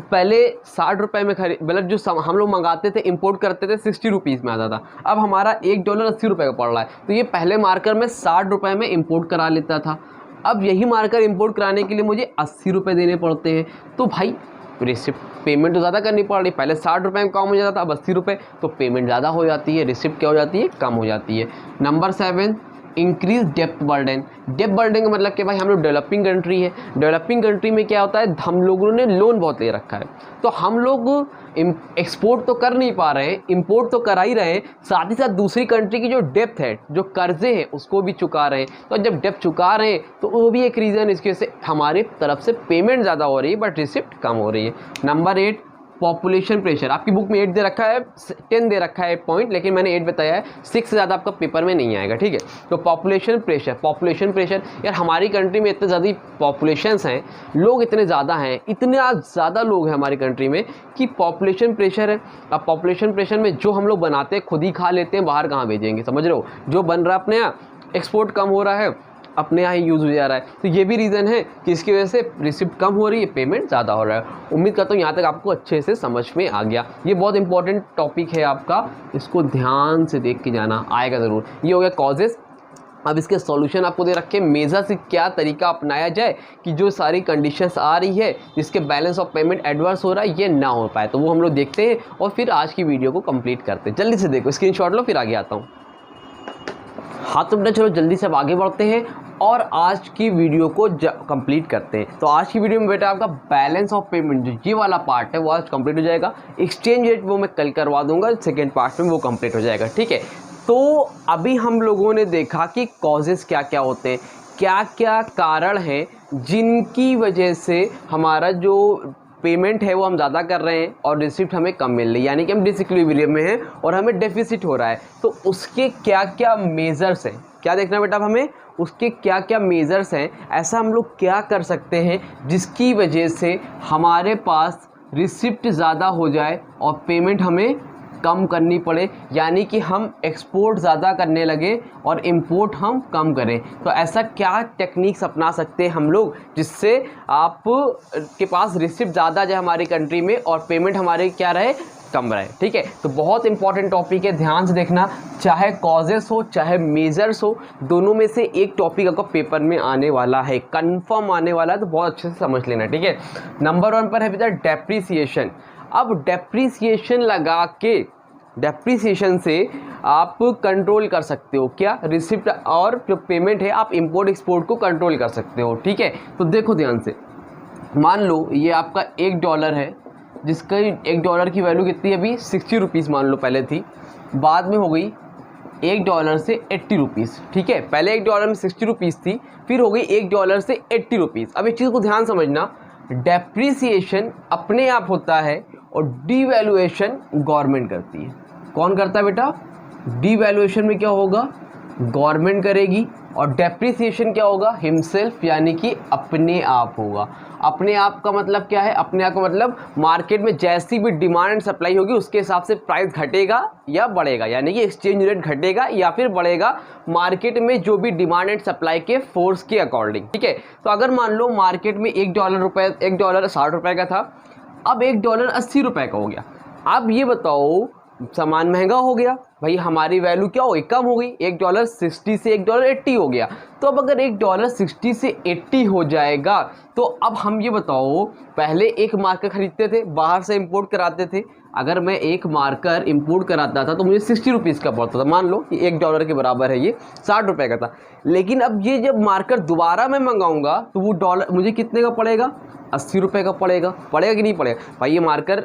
पहले 60 रुपये में मतलब जो हम लोग मंगाते थे, इंपोर्ट करते थे, 60 रुपीज़ में आता था, अब हमारा $1 80 रुपये का पड़ रहा है, तो ये पहले मार्कर में 60 रुपये में इंपोर्ट करा लेता था, अब यही मार्कर इंपोर्ट कराने के लिए मुझे 80 रुपये देने पड़ते हैं। तो भाई रिसिप्ट पेमेंट तो ज़्यादा करनी पड़ रही, पहले 60 रुपये में काम हो जाता था, अब 80 रुपये, तो पेमेंट ज़्यादा हो जाती है, रिसिप्ट क्या हो जाती है, कम हो जाती है। Number 7 increase depth burden. Depth burden का मतलब कि भाई हम लोग डेवलपिंग कंट्री है, डेवलपिंग कंट्री में क्या होता है, हम लोगों ने लोन बहुत ले रखा है, तो हम लोग एक्सपोर्ट तो कर नहीं पा रहे हैं, इंपोर्ट तो करा ही रहे हैं, साथ ही साथ दूसरी कंट्री की जो डेप्थ है, जो कर्जे हैं, उसको भी चुका रहे हैं। तो जब डेप्थ चुका रहे हैं तो वो भी एक रीज़न, इसकी वजह से हमारे तरफ से पेमेंट ज़्यादा हो रही है बट रिसिप्ट कम हो रही है। Number 8 population pressure. आपकी बुक में 8 दे रखा है, 10 दे रखा है पॉइंट, लेकिन मैंने 8 बताया है, 6 से ज़्यादा आपका पेपर में नहीं आएगा, ठीक है। तो पॉपुलेशन प्रेशर यार, हमारी कंट्री में इतने ज़्यादा पॉपुलेशंस हैं, लोग इतने ज़्यादा हैं, इतने ज़्यादा लोग हैं हमारी कंट्री में कि पॉपुलेशन प्रेशर है। अब पॉपुलेशन प्रेशर में जो हम लोग बनाते हैं खुद ही खा लेते हैं, बाहर कहाँ भेजेंगे, समझ रहे हो। जो बन रहा है अपने यहाँ, एक्सपोर्ट कम हो रहा है, अपने यहाँ ही यूज़ हो जा रहा है। तो ये भी रीज़न है कि इसकी वजह से रिसिप्ट कम हो रही है, पेमेंट ज़्यादा हो रहा है। उम्मीद करता हूँ यहाँ तक आपको अच्छे से समझ में आ गया। ये बहुत इंपॉर्टेंट टॉपिक है आपका, इसको ध्यान से देख के जाना, आएगा ज़रूर। ये हो गया कॉजेज़। अब इसके सॉल्यूशन आपको दे रखे, मेजर से क्या तरीका अपनाया जाए कि जो सारी कंडीशंस आ रही है जिसके बैलेंस ऑफ पेमेंट एडवर्स हो रहा है ये ना हो पाए, तो वो हम लोग देखते हैं और फिर आज की वीडियो को कंप्लीट करते हैं। जल्दी से देखो, स्क्रीनशॉट लो, फिर आगे आता हूँ। हाँ तो बेटा चलो जल्दी से अब आगे बढ़ते हैं और आज की वीडियो को कंप्लीट करते हैं। तो आज की वीडियो में बेटा आपका बैलेंस ऑफ पेमेंट जो ये वाला पार्ट है वो आज कंप्लीट हो जाएगा। एक्सचेंज रेट वो मैं कल करवा दूंगा, सेकेंड पार्ट में वो कंप्लीट हो जाएगा, ठीक है। तो अभी हम लोगों ने देखा कि कॉजेज़ क्या क्या होते हैं, क्या क्या कारण हैं जिनकी वजह से हमारा जो पेमेंट है वो हम ज़्यादा कर रहे हैं और रिसिप्ट हमें कम मिल रही है, यानी कि हम डिसइक्विलिब्रियम में हैं और हमें डेफिसिट हो रहा है। तो उसके क्या क्या मेजर्स हैं, क्या देखना बेटा अब हमें, उसके क्या क्या मेजर्स हैं, ऐसा हम लोग क्या कर सकते हैं जिसकी वजह से हमारे पास रिसिप्ट ज़्यादा हो जाए और पेमेंट हमें कम करनी पड़े, यानी कि हम एक्सपोर्ट ज़्यादा करने लगे और इंपोर्ट हम कम करें। तो ऐसा क्या टेक्निक्स अपना सकते हैं हम लोग जिससे आप के पास रिसिप्ट ज़्यादा जाए हमारी कंट्री में और पेमेंट हमारे क्या रहे, कम रहे, ठीक है। तो बहुत इंपॉर्टेंट टॉपिक है, ध्यान से देखना, चाहे कॉजेस हो चाहे मेजर्स हो, दोनों में से एक टॉपिक आपका पेपर में आने वाला है, कंफर्म आने वाला है, तो बहुत अच्छे से समझ लेना, ठीक है। नंबर 1 पर है बेटा डेप्रीसिएशन। अब डेप्रीसिएशन लगा के, डेप्रीसिएशन से आप कंट्रोल कर सकते हो क्या, रिसिप्ट और जो पेमेंट है आप इंपोर्ट एक्सपोर्ट को कंट्रोल कर सकते हो, ठीक है। तो देखो ध्यान से, मान लो ये आपका $1 है, जिसका $1 की वैल्यू कितनी है अभी, 60 रुपीज़ मान लो पहले थी, बाद में हो गई $1 से 80 रुपीज़, ठीक है। पहले $1 में 60 रुपीज़ थी, फिर हो गई $1 से 80 रुपीज़। अब इस चीज़ को ध्यान समझना, डेप्रीसिएशन अपने आप होता है और डीवैल्यूएशन गवर्नमेंट करती है। कौन करता है बेटा, डीवैल्यूएशन में क्या होगा, गवर्नमेंट करेगी, और डेप्रीसिएशन क्या होगा, हिमसेल्फ, यानी कि अपने आप होगा। अपने आप का मतलब क्या है, अपने आप का मतलब मार्केट में जैसी भी डिमांड एंड सप्लाई होगी उसके हिसाब से प्राइस घटेगा या बढ़ेगा, यानी कि एक्सचेंज रेट घटेगा या फिर बढ़ेगा मार्केट में जो भी डिमांड एंड सप्लाई के फोर्स के अकॉर्डिंग, ठीक है। तो अगर मान लो मार्केट में $1 60 रुपये का था, अब $1 80 रुपये का हो गया। अब ये बताओ, सामान महंगा हो गया भाई, हमारी वैल्यू क्या हो गई, कम हो गई, $1 60 से $1 80 हो गया। तो अब अगर $1 60 से 80 हो जाएगा, तो अब हम ये बताओ, पहले एक मार्कर खरीदते थे, बाहर से इंपोर्ट कराते थे, अगर मैं एक मार्कर इंपोर्ट कराता था तो मुझे 60 रुपीज़ का पड़ता था, मान लो कि $1 के बराबर है, ये 60 रुपये का था। लेकिन अब ये जब मार्कर दोबारा मैं मंगाऊंगा तो वो डॉलर मुझे कितने का पड़ेगा, 80 रुपये का पड़ेगा कि नहीं पड़ेगा भाई। ये मार्कर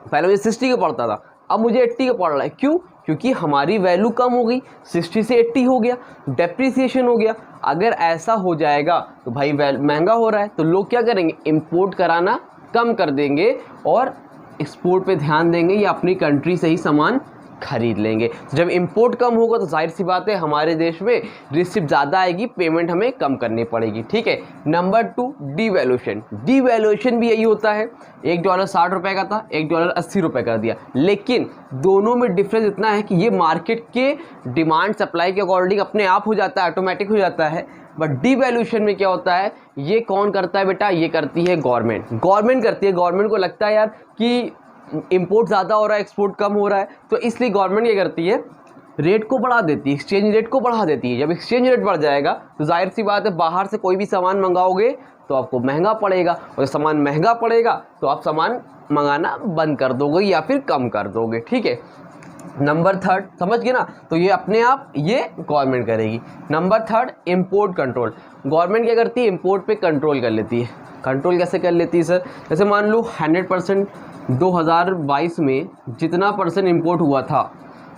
पहले मुझे 60 का पड़ता था, अब मुझे 80 का पड़ रहा है, क्यों, क्योंकि हमारी वैल्यू कम हो गई, 60 से 80 हो गया, डेप्रीसिएशन हो गया। अगर ऐसा हो जाएगा तो भाई महंगा हो रहा है, तो लोग क्या करेंगे, इंपोर्ट कराना कम कर देंगे और एक्सपोर्ट पे ध्यान देंगे या अपनी कंट्री से ही सामान खरीद लेंगे। तो जब इंपोर्ट कम होगा तो जाहिर सी बात है हमारे देश में रिसिप्ट ज़्यादा आएगी, पेमेंट हमें कम करनी पड़ेगी, ठीक है। Number 2 devaluation. डीवैल्यूएशन भी यही होता है, $1 60 रुपये का था, $1 80 रुपये कर दिया, लेकिन दोनों में डिफरेंस इतना है कि ये मार्केट के डिमांड सप्लाई के अकॉर्डिंग अपने आप हो जाता है, ऑटोमेटिक हो जाता है। बट डीवैल्यूएशन में क्या होता है, ये कौन करता है बेटा, ये करती है गवर्नमेंट। गवर्नमेंट करती है, गवर्नमेंट को लगता है यार कि इंपोर्ट ज़्यादा हो रहा है, एक्सपोर्ट कम हो रहा है, तो इसलिए गवर्नमेंट ये करती है, रेट को बढ़ा देती है, एक्सचेंज रेट को बढ़ा देती है। जब एक्सचेंज रेट बढ़ जाएगा तो जाहिर सी बात है बाहर से कोई भी सामान मंगाओगे तो आपको महंगा पड़ेगा, और सामान महंगा पड़ेगा तो आप सामान मंगाना बंद कर दोगे या फिर कम कर दोगे, ठीक है। नंबर 3 समझ गए ना, तो ये अपने आप ये गवर्नमेंट करेगी। Number 3 import control. गवर्नमेंट क्या करती है, इंपोर्ट पे कंट्रोल कर लेती है। कंट्रोल कैसे कर लेती है सर, जैसे मान लो 100% 2022 में जितना परसेंट इंपोर्ट हुआ था,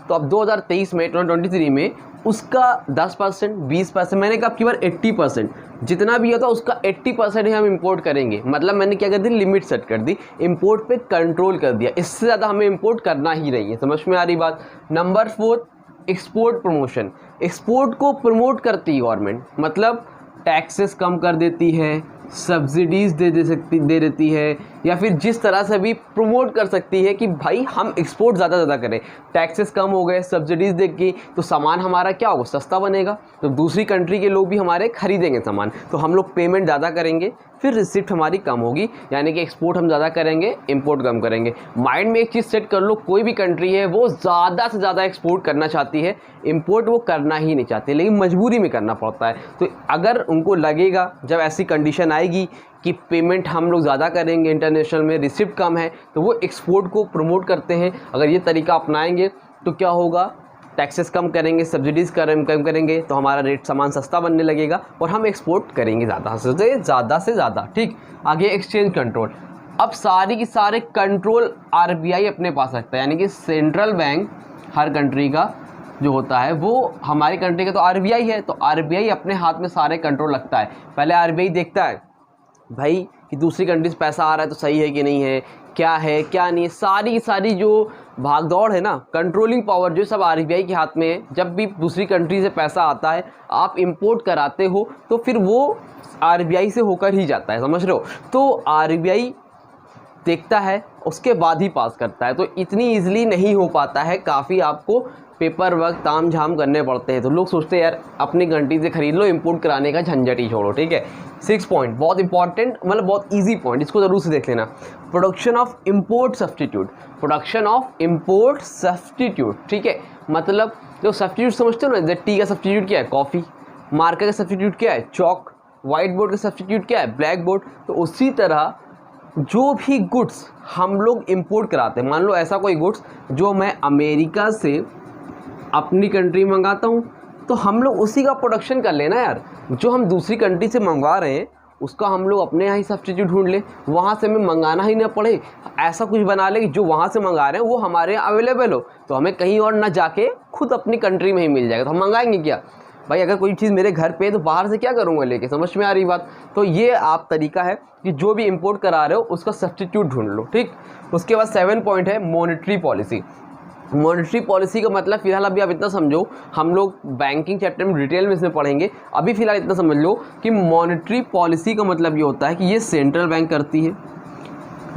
तो अब 2023 में 2023 में उसका 10%, 20%, मैंने कहा आपकी बार 80%, जितना भी होता उसका 80% ही हम इंपोर्ट करेंगे। मतलब मैंने क्या कर दी, लिमिट सेट कर दी, इंपोर्ट पे कंट्रोल कर दिया, इससे ज़्यादा हमें इंपोर्ट करना ही नहीं है। समझ में आ रही बात। Number 4 export promotion. एक्सपोर्ट को प्रमोट करती है गवर्नमेंट, मतलब टैक्सेस कम कर देती है, सब्सिडीज़ दे देती है, या फिर जिस तरह से भी प्रमोट कर सकती है कि भाई हम एक्सपोर्ट ज़्यादा से ज़्यादा करें, टैक्सेस कम हो गए, सब्सिडीज़ देगी तो सामान हमारा क्या होगा, सस्ता बनेगा, तो दूसरी कंट्री के लोग भी हमारे खरीदेंगे सामान, तो हम लोग पेमेंट ज़्यादा करेंगे, फिर रिसिप्ट हमारी कम होगी, यानी कि एक्सपोर्ट हम ज़्यादा करेंगे, इंपोर्ट कम करेंगे। माइंड में एक चीज़ सेट कर लो, कोई भी कंट्री है वो ज़्यादा से ज़्यादा एक्सपोर्ट करना चाहती है, इंपोर्ट वो करना ही नहीं चाहती, लेकिन मजबूरी में करना पड़ता है। तो अगर उनको लगेगा, जब ऐसी कंडीशन आएगी कि पेमेंट हम लोग ज़्यादा करेंगे, इंटरनेशनल में रिसिप्ट कम है, तो वो एक्सपोर्ट को प्रमोट करते हैं। अगर ये तरीका अपनाएंगे तो क्या होगा, टैक्सेस कम करेंगे, सब्सिडीज़ कम करेंगे, तो हमारा रेट सामान सस्ता बनने लगेगा और हम एक्सपोर्ट करेंगे ज़्यादा से ज़्यादा। ठीक, आगे एक्सचेंज कंट्रोल। अब सारी की सारे कंट्रोल आरबीआई अपने पास रखता है, यानी कि सेंट्रल बैंक हर कंट्री का जो होता है, वो हमारी कंट्री का तो आरबीआई है, तो आरबीआई अपने हाथ में सारे कंट्रोल रखता है। पहले आरबीआई देखता है भाई कि दूसरी कंट्री से पैसा आ रहा है तो सही है कि नहीं है, क्या है क्या नहीं है, सारी की सारी जो भागदौड़ है ना, कंट्रोलिंग पावर जो सब आरबीआई के हाथ में है। जब भी दूसरी कंट्री से पैसा आता है, आप इंपोर्ट कराते हो, तो फिर वो आरबीआई से होकर ही जाता है, समझ रहे हो। तो आरबीआई देखता है, उसके बाद ही पास करता है, तो इतनी ईजिली नहीं हो पाता है, काफ़ी आपको पेपर वर्क ताम झाम करने पड़ते हैं। तो लोग सोचते हैं यार अपनी कंट्री से खरीद लो, इंपोर्ट कराने का झंझट ही छोड़ो। ठीक है, 6 पॉइंट बहुत इंपॉर्टेंट, मतलब बहुत इजी पॉइंट, इसको ज़रूर से देख लेना। Production of import substitute, production of import substitute. ठीक है, मतलब जो सब्सटीट्यूट समझते हो ना, जैसे टी का सब्सटीट्यूट क्या है, कॉफ़ी, मार्कर का सब्सटीट्यूट क्या है, चॉक, वाइट बोर्ड का सब्सटीट्यूट क्या है, ब्लैक बोर्ड। तो उसी तरह जो भी गुड्स हम लोग इंपोर्ट कराते हैं, मान लो ऐसा कोई गुड्स जो मैं अमेरिका से अपनी कंट्री में मंगाता हूँ, तो हम लोग उसी का प्रोडक्शन कर लेना यार। जो हम दूसरी कंट्री से मंगवा रहे हैं उसका हम लोग अपने यहाँ ही सब्स्टिट्यूट ढूंढ लें, वहाँ से हमें मंगाना ही ना पड़े। ऐसा कुछ बना ले कि जो वहाँ से मंगा रहे हैं वो हमारे यहाँ अवेलेबल हो, तो हमें कहीं और ना जाके खुद अपनी कंट्री में ही मिल जाएगा। तो हम मंगाएंगे क्या भाई, अगर कोई चीज़ मेरे घर पे है तो बाहर से क्या करूँगा लेके, समझ में आ रही बात। तो ये आप तरीका है कि जो भी इंपोर्ट करा रहे हो उसका सब्स्टिट्यूट ढूंढ लो। ठीक, उसके बाद 7 पॉइंट है मॉनेटरी पॉलिसी। मॉनेटरी पॉलिसी का मतलब फिलहाल अभी आप इतना समझो, हम लोग बैंकिंग चैप्टर में डिटेल में इसमें पढ़ेंगे, अभी फिलहाल इतना समझ लो कि मॉनेटरी पॉलिसी का मतलब ये होता है कि ये सेंट्रल बैंक करती है,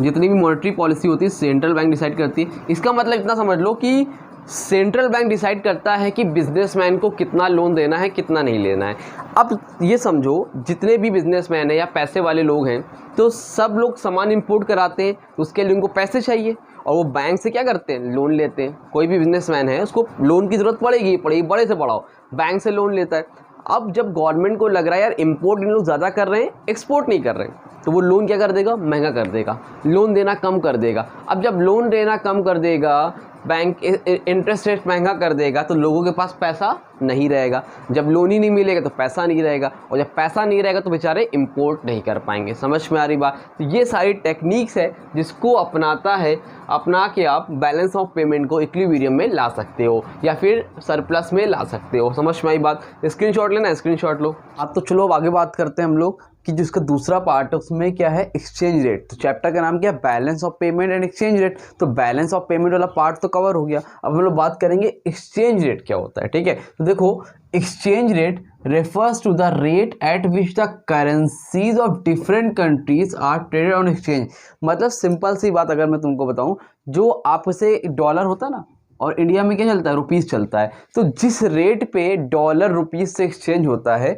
जितनी भी मॉनेटरी पॉलिसी होती है सेंट्रल बैंक डिसाइड करती है। इसका मतलब इतना समझ लो कि सेंट्रल बैंक डिसाइड करता है कि बिजनेसमैन को कितना लोन देना है, कितना नहीं लेना है। अब ये समझो जितने भी बिजनेसमैन हैं या पैसे वाले लोग हैं, तो सब लोग सामान इंपोर्ट कराते हैं, तो उसके लिए उनको पैसे चाहिए, और वो बैंक से क्या करते हैं, लोन लेते हैं। कोई भी बिजनेसमैन है उसको लोन की ज़रूरत पड़ेगी, बड़े से बड़ा बैंक से लोन लेता है। अब जब गवर्नमेंट को लग रहा है यार इंपोर्ट इन लोग ज़्यादा कर रहे हैं, एक्सपोर्ट नहीं कर रहे हैं, तो वो लोन क्या कर देगा, महंगा कर देगा, लोन देना कम कर देगा। अब जब लोन देना कम कर देगा, बैंक इंटरेस्ट रेट महंगा कर देगा, तो लोगों के पास पैसा नहीं रहेगा। जब लोन ही नहीं मिलेगा तो पैसा नहीं रहेगा, और जब पैसा नहीं रहेगा तो बेचारे इंपोर्ट नहीं कर पाएंगे। समझ में आ रही बात। तो ये सारी टेक्निक्स है जिसको अपना के आप बैलेंस ऑफ पेमेंट को इक्विलिब्रियम में ला सकते हो या फिर सरप्लस में ला सकते हो। समझ में आई बात। स्क्रीनशॉट लेना, स्क्रीनशॉट लो। अब तो चलो अब आगे बात करते हैं हम लोग कि जिसका दूसरा पार्ट है उसमें क्या है, एक्सचेंज रेट। तो चैप्टर का नाम क्या है, balance of payment and exchange rate. तो बैलेंस ऑफ पेमेंट वाला पार्ट तो कवर हो गया, अब हम लोग बात करेंगे एक्सचेंज रेट क्या होता है। ठीक है, तो देखो exchange rate refers to the rate at which the currencies of different countries are traded on exchange. मतलब सिंपल सी बात अगर मैं तुमको बताऊं, जो आपसे डॉलर होता है ना, और इंडिया में क्या चलता है, रुपीस चलता है, तो जिस रेट पे डॉलर रुपीस से एक्सचेंज होता है,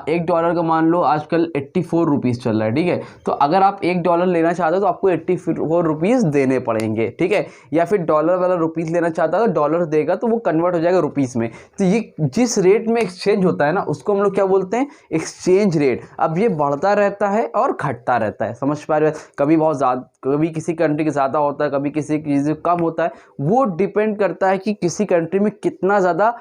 $1 का मान लो आजकल 84 रुपीस चल रहा है। ठीक है, तो अगर आप $1 लेना चाहते हो तो आपको 84 रुपीस देने पड़ेंगे। ठीक है, या फिर डॉलर वाला रुपीस लेना चाहता है तो डॉलर देगा तो वो कन्वर्ट हो जाएगा रुपीस में। तो ये जिस रेट में एक्सचेंज होता है ना, उसको हम लोग क्या बोलते हैं, एक्सचेंज रेट। अब ये बढ़ता रहता है और घटता रहता है, समझ पा रहे हो। कभी बहुत ज़्यादा, कभी किसी कंट्री के ज़्यादा होता है, कभी किसी चीज़ कम होता है। वो डिपेंड करता है कि किसी कंट्री में कितना ज़्यादा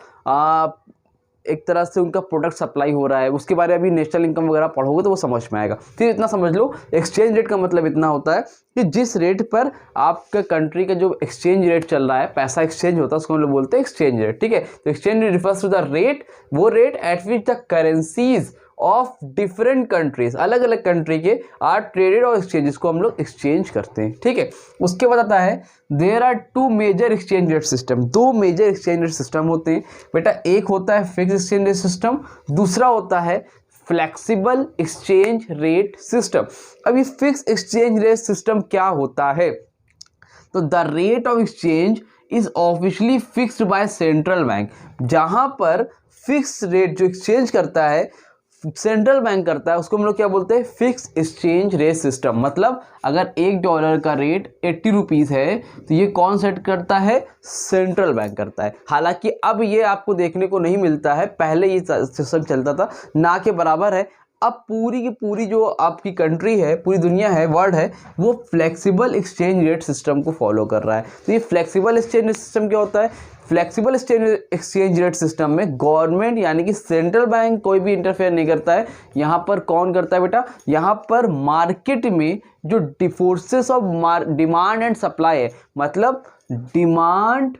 एक तरह से उनका प्रोडक्ट सप्लाई हो रहा है। उसके बारे में अभी नेशनल इनकम वगैरह पढ़ोगे तो वो समझ में आएगा। फिर इतना समझ लो, एक्सचेंज रेट का मतलब इतना होता है कि जिस रेट पर आपके कंट्री का जो एक्सचेंज रेट चल रहा है, पैसा एक्सचेंज होता है, उसको हम लोग बोलते हैं एक्सचेंज रेट। ठीक है, तो exchange rate refers to the rate, वो rate at which the currencies of different countries, अलग अलग कंट्री के आर ट्रेडेड और एक्सचेंज को हम लोग एक्सचेंज करते हैं। ठीक है, उसके बाद आता है there are 2 major exchange rate system. 2 major exchange rate system होते हैं बेटा। एक होता है फिक्स एक्सचेंज रेट सिस्टम, दूसरा होता है फ्लेक्सिबल एक्सचेंज रेट सिस्टम। अब ये फिक्स एक्सचेंज रेट सिस्टम क्या होता है? तो the rate of exchange is officially fixed by central bank. जहां पर फिक्स रेट जो एक्सचेंज करता है सेंट्रल बैंक करता है उसको हम लोग क्या बोलते हैं? Fix exchange rate system. मतलब अगर $1 का रेट 80 रुपीज़ है तो ये कौन सेट करता है? सेंट्रल बैंक करता है। हालांकि अब ये आपको देखने को नहीं मिलता है, पहले ये सिस्टम चलता था, ना के बराबर है। अब पूरी की पूरी जो आपकी कंट्री है, पूरी दुनिया है, वर्ल्ड है, वो फ्लेक्सिबल एक्सचेंज रेट सिस्टम को फॉलो कर रहा है। तो ये फ्लेक्सिबल एक्सचेंज रेट सिस्टम क्या होता है? फ्लेक्सिबल एक्सचेंज रेट सिस्टम में गवर्नमेंट यानी कि सेंट्रल बैंक कोई भी इंटरफेयर नहीं करता है। यहाँ पर कौन करता है बेटा? यहाँ पर मार्केट में जो forces of demand and supply है, मतलब डिमांड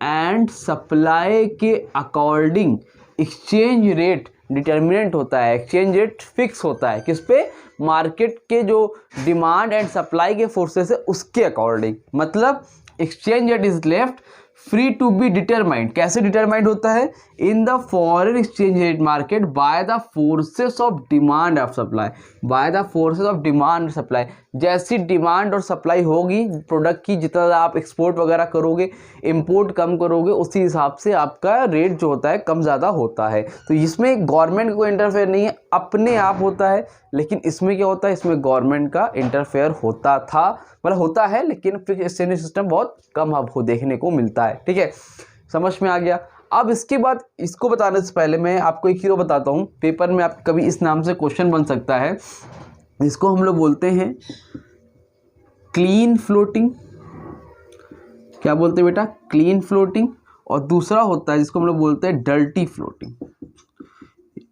एंड सप्लाई के अकॉर्डिंग एक्सचेंज रेट डिटर्मिनेंट होता है, एक्सचेंज रेट फिक्स होता है। किस पे? मार्केट के जो डिमांड एंड सप्लाई के फोर्सेस है उसके अकॉर्डिंग। मतलब exchange rate is left free to be determined. कैसे डिटरमाइंड होता है? In the foreign exchange rate market by the forces of demand of supply. By the forces of demand supply, जैसी demand और supply होगी product की, जितना आप export वगैरह करोगे, इंपोर्ट कम करोगे, उसी हिसाब से आपका रेट जो होता है कम ज़्यादा होता है। तो इसमें गवर्नमेंट को इंटरफेयर नहीं है, अपने आप होता है। लेकिन इसमें क्या होता है? इसमें गवर्नमेंट का इंटरफेयर होता था, मतलब होता है, लेकिन फिक्स एक्सचेंज सिस्टम बहुत कम आपको देखने को मिलता है। ठीक है, समझ में आ गया? अब इसके बाद इसको बताने से पहले मैं आपको एक चीज़ बताता हूँ। पेपर में आप कभी इस नाम से क्वेश्चन बन सकता है, इसको हम लोग बोलते हैं क्लीन फ्लोटिंग। क्या बोलते हैं बेटा? Clean floating. और दूसरा होता है जिसको हम लोग बोलते हैं डर्टी फ्लोटिंग।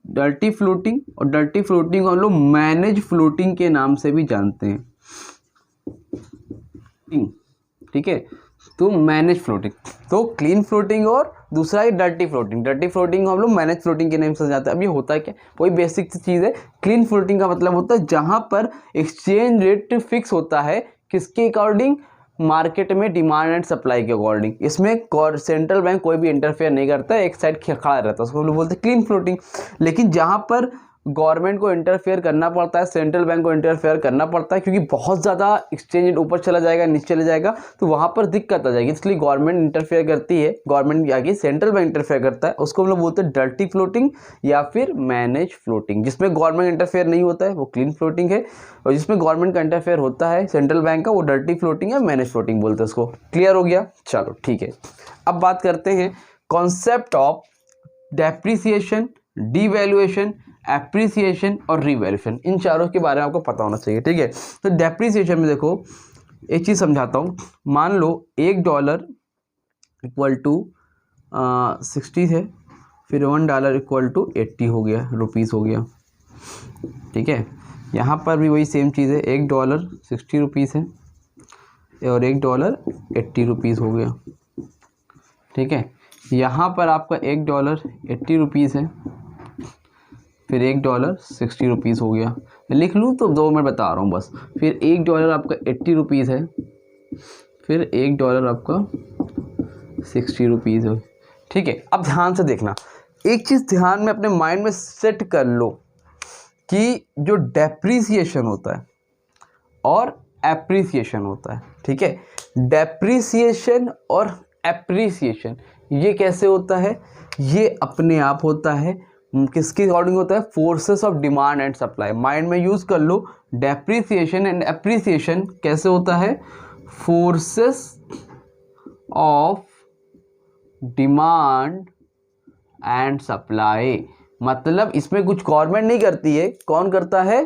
डर्टी फ्लोटिंग, और डर्टी फ्लोटिंग को हम लोग मैनेज फ्लोटिंग के नाम से भी जानते हैं। ठीक है, तो मैनेज फ्लोटिंग, तो क्लीन फ्लोटिंग और दूसरा है डर्टी फ्लोटिंग। डर्टी फ्लोटिंग को हम लोग मैनेज फ्लोटिंग के नाम से जाते हैं। अब ये होता है क्या? कोई बेसिक सी चीज़ है। क्लीन फ्लोटिंग का मतलब होता है जहां पर एक्सचेंज रेट फिक्स होता है, किसके अकॉर्डिंग? मार्केट में डिमांड एंड सप्लाई के अकॉर्डिंग। इसमें सेंट्रल बैंक कोई भी इंटरफेयर नहीं करता है, एक साइड खड़ा रहता है, उसको हम लोग बोलते हैं क्लीन फ्लोटिंग। लेकिन जहां पर गवर्नमेंट को इंटरफेयर करना पड़ता है, सेंट्रल बैंक को इंटरफेयर करना पड़ता है, क्योंकि बहुत ज़्यादा एक्सचेंज रेट ऊपर चला जाएगा, नीचे चला जाएगा, तो वहाँ पर दिक्कत आ जाएगी। इसलिए गवर्नमेंट इंटरफेयर करती है, गवर्नमेंट के आगे सेंट्रल बैंक इंटरफेयर करता है, उसको हम लोग बोलते हैं डर्टी फ्लोटिंग या फिर मैनेज फ्लोटिंग। जिसमें गवर्नमेंट इंटरफेयर नहीं होता है वो क्लीन फ्लोटिंग है, और जिसमें गवर्नमेंट का इंटरफेयर होता है सेंट्रल बैंक का, वो डर्टी फ्लोटिंग है, मैनेज फ्लोटिंग बोलते हैं उसको। क्लियर हो गया? चलो ठीक है, अब बात करते हैं concept of depreciation, devaluation, appreciation और रिवैल्यूएशन। इन चारों के बारे में आपको पता होना चाहिए। ठीक है, तो डेप्रिसिएशन में देखो एक चीज़ समझाता हूँ। मान लो $1 इक्वल टू 60 है, फिर $1 इक्वल टू 80 हो गया, रुपीज़ हो गया। ठीक है, यहाँ पर भी वही सेम चीज़ है, $1 60 रुपीज़ है और $1 80 रुपीज़ हो गया। ठीक है, यहाँ पर आपका $1 80 रुपीज़ है, फिर $1 60 रुपीज़ हो गया। मैं लिख लूँ तो दो मैं बता रहा हूँ बस। फिर $1 आपका 80 रुपीज़ है, फिर $1 आपका 60 रुपीज़ है। ठीक है, अब ध्यान से देखना, एक चीज़ ध्यान में अपने माइंड में सेट कर लो कि जो डेप्रिसिएशन होता है और एप्रिसिएशन होता है, ठीक है, डेप्रिसिएशन और एप्रिसिएशन ये कैसे होता है? ये अपने आप होता है, किसके अकॉर्डिंग होता है? Forces of demand and supply. Mind में यूज कर लो, डेप्रिसिएशन एंड एप्रिसिएशन कैसे होता है? Forces of demand and supply. मतलब इसमें कुछ गवर्नमेंट नहीं करती है, कौन करता है?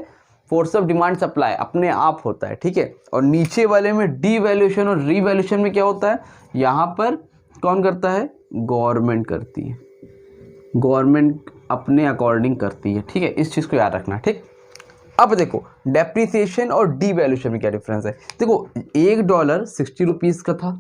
फोर्स ऑफ डिमांड सप्लाई अपने आप होता है। ठीक है, और नीचे वाले में डीवैल्यूएशन और रीवैल्यूएशन में क्या होता है? यहाँ पर कौन करता है? गवर्नमेंट करती है, गवर्नमेंट अपने अकॉर्डिंग करती है। ठीक है, इस चीज़ को याद रखना। ठीक, अब देखो डेप्रिसिएशन और डीवैल्यूएशन में क्या डिफरेंस है। देखो $1 60 रुपीज़ का था,